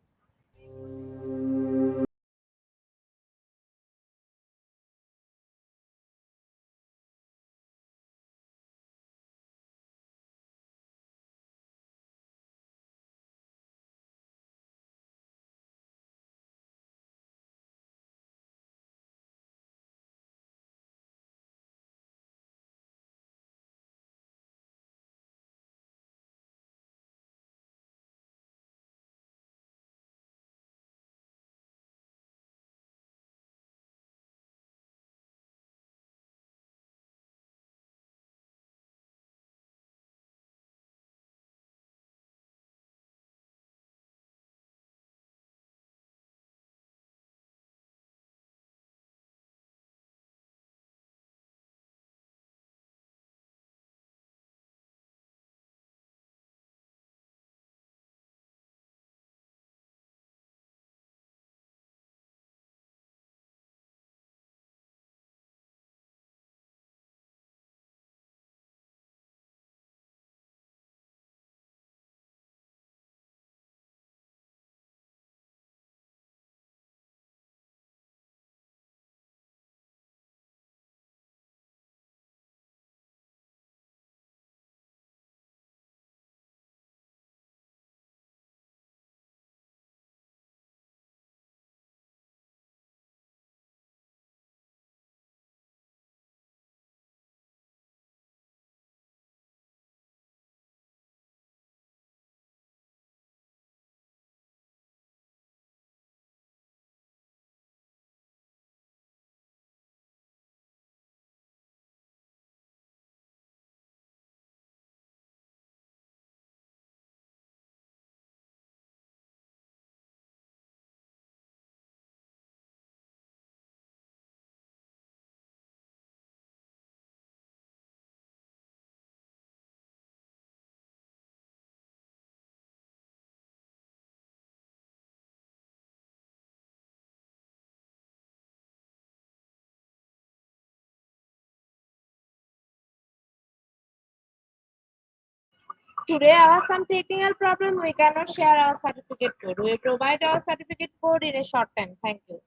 Today, our some technical problem, we cannot share our certificate code. We provide our certificate code in a short time. Thank you.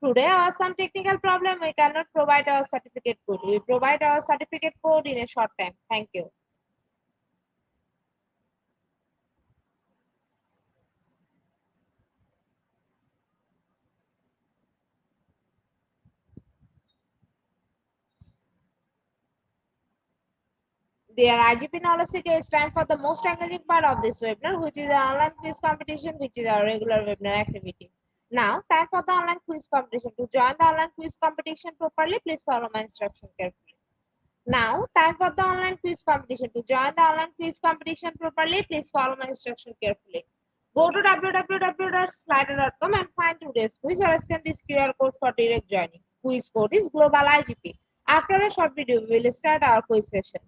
Today, our some technical problem, we cannot provide our certificate code. We provide our certificate code in a short time. Thank you. Dear IGP knowledge seeker, it's time for the most engaging part of this webinar, which is the online quiz competition, which is our regular webinar activity. Now, time for the online quiz competition. To join the online quiz competition properly, please follow my instruction carefully. Now, time for the online quiz competition. To join the online quiz competition properly, please follow my instruction carefully. Go to www.slido.com and find today's quiz or scan this QR code for direct joining. Quiz code is Global IGP. After a short video, we will start our quiz session.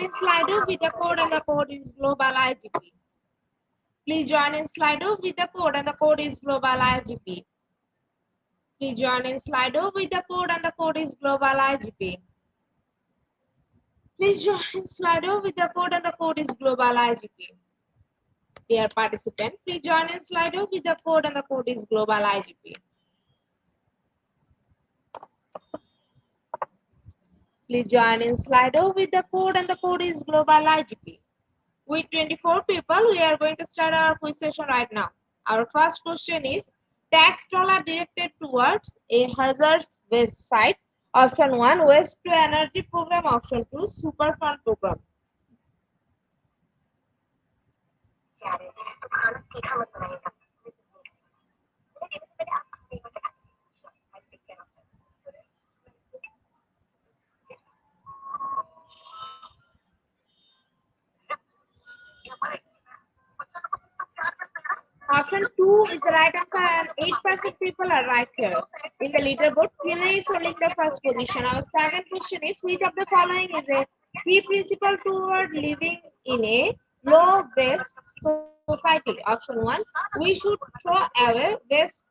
in Slido with the code and the code is global IGP. Please join in Slido with the code and the code is global IGP. Please join in Slido with the code and the code is global IGP. Please join in Slido with the code and the code is global IGP. Dear participant, please join in Slido with the code and the code is global IGP. Please join in Slido with the code and the code is global IGP. With 24 people, we are going to start our quiz session right now. Our first question is, tax dollar directed towards a hazardous waste site. Option 1, waste to energy program. Option 2, super fund program. Option 2 is the right answer and 8% people are right here. In the leaderboard, Kenya is holding the first position. Our second question is, which of the following is a key principle toward living in a low waste society? Option 1, we should throw away waste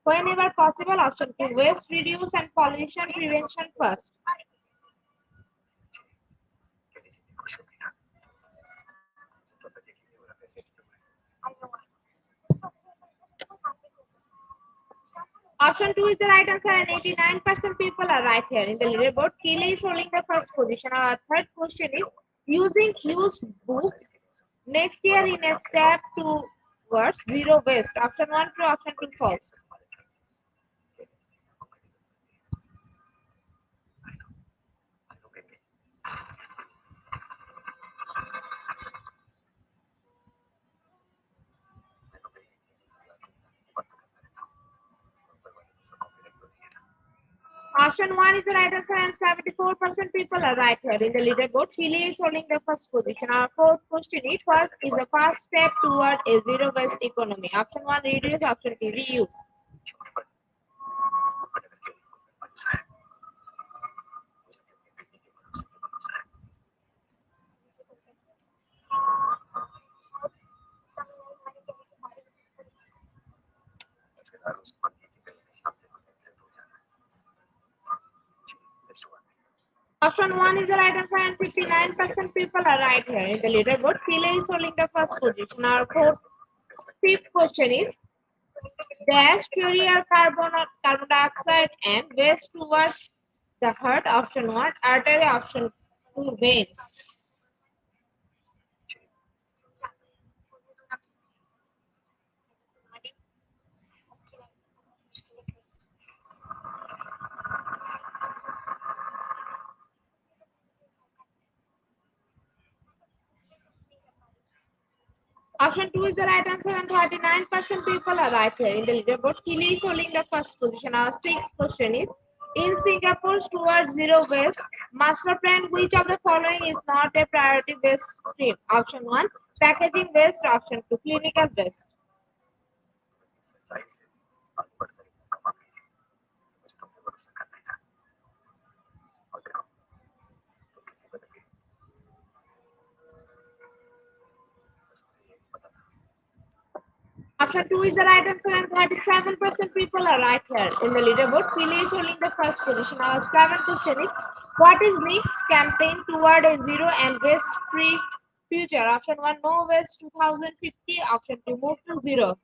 whenever possible. Option 2, waste reduce and pollution prevention first. Option 2 is the right answer and 89% people are right here. In the leaderboard, Kili is holding the first position. Our third question is, using used books next year in a step towards zero waste. Option 1 true, option 2 false. Option 1 is the right answer and 74% people are right here. In the leaderboard, Chile is holding the first position. Our fourth question is, what is the first step toward a zero waste economy? Option 1 reduce, option 2 reuse. Option 1 is the right answer and 59% people are right here. In the leaderboard, Chile is holding the first position. Our fifth question is, dash purity carbon dioxide and waste towards the heart. Option 1 artery, option 2 vein. Option 2 is the right answer and 39% people are right here. In the leaderboard, Kili is holding the first position. Our sixth question is, in Singapore's towards zero waste master plan, which of the following is not a priority waste stream? Option 1, packaging waste. Option 2, clinical waste. Option 2 is the right answer and 37% people are right here. In the leaderboard, Philly is holding the first position. Our seventh question is, what is NIC's campaign toward a zero and waste-free future? Option 1, no waste 2050. Option 2, move to zero.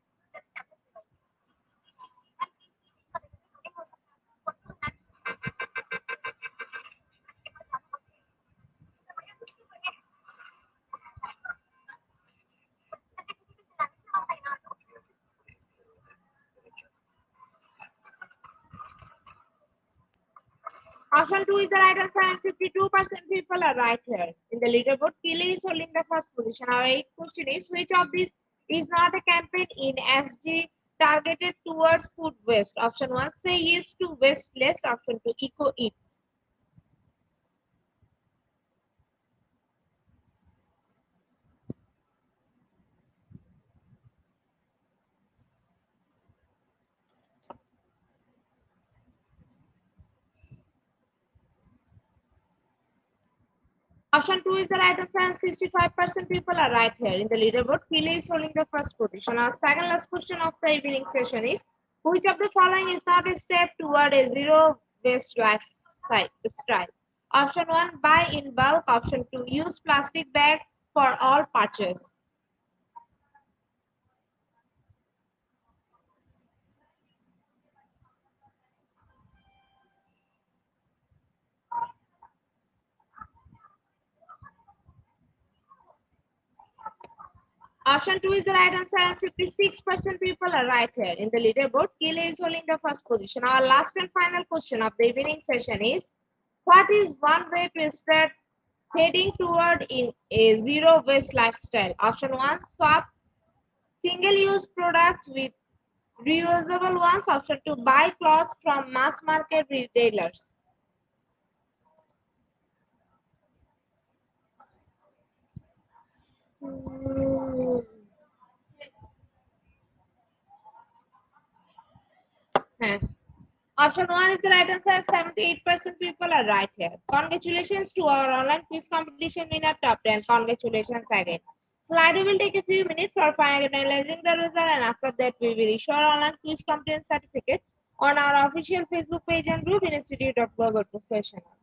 Option 2 is the right answer and 52% people are right here. In the leaderboard, Kili is holding the first position. Our eighth question is, which of these is not a campaign in SG targeted towards food waste? Option 1, say yes to waste less. Option 2, eco eats. Option 2 is the right answer and 65% people are right here. In the leaderboard, Pile is holding the first position. Our second last question of the evening session is, which of the following is not a step toward a zero-waste lifestyle? Option 1, buy in bulk. Option 2, use plastic bag for all purchase. Option 2 is the right answer and 56% people are right here. In the leaderboard, Kile is holding the first position. Our last and final question of the evening session is, what is one way to start heading toward in a zero waste lifestyle? Option 1, swap single-use products with reusable ones. Option 2, buy clothes from mass market retailers. Option 1 is the right answer. 78% people are right here. Congratulations to our online quiz competition winner top 10. Congratulations again. Slide will take a few minutes for finalizing the result, and after that we will issue our online quiz competence certificate on our official Facebook page and group in Institute of Global Professionals.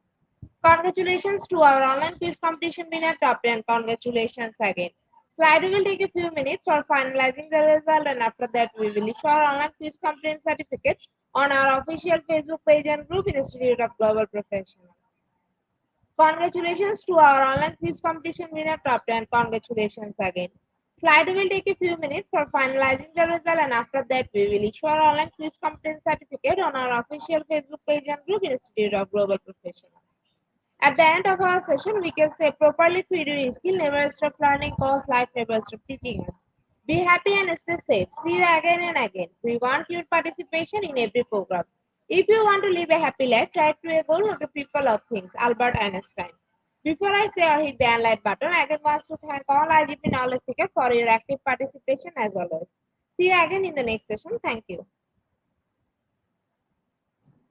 Congratulations to our online quiz competition winner top 10. Congratulations again. Slide will take a few minutes for finalizing the result, and after that we will issue our online quiz competence certificate on our official Facebook page and group in Institute of Global Professionals. Congratulations to our online quiz competition winner top 10. Congratulations again. Slide will take a few minutes for finalizing the result, and after that we will issue our online quiz competence certificate on our official Facebook page and group in Institute of Global Professionals. At the end of our session, we can say properly feed your skill, never stop learning, cause life never stop teaching us. Be happy and stay safe. See you again and again. We want your participation in every program. If you want to live a happy life, try to a goal, not to people or things. Albert Einstein. Before I say or hit the end like button, I again want to thank all IGP knowledge seekers for your active participation as always. See you again in the next session. Thank you.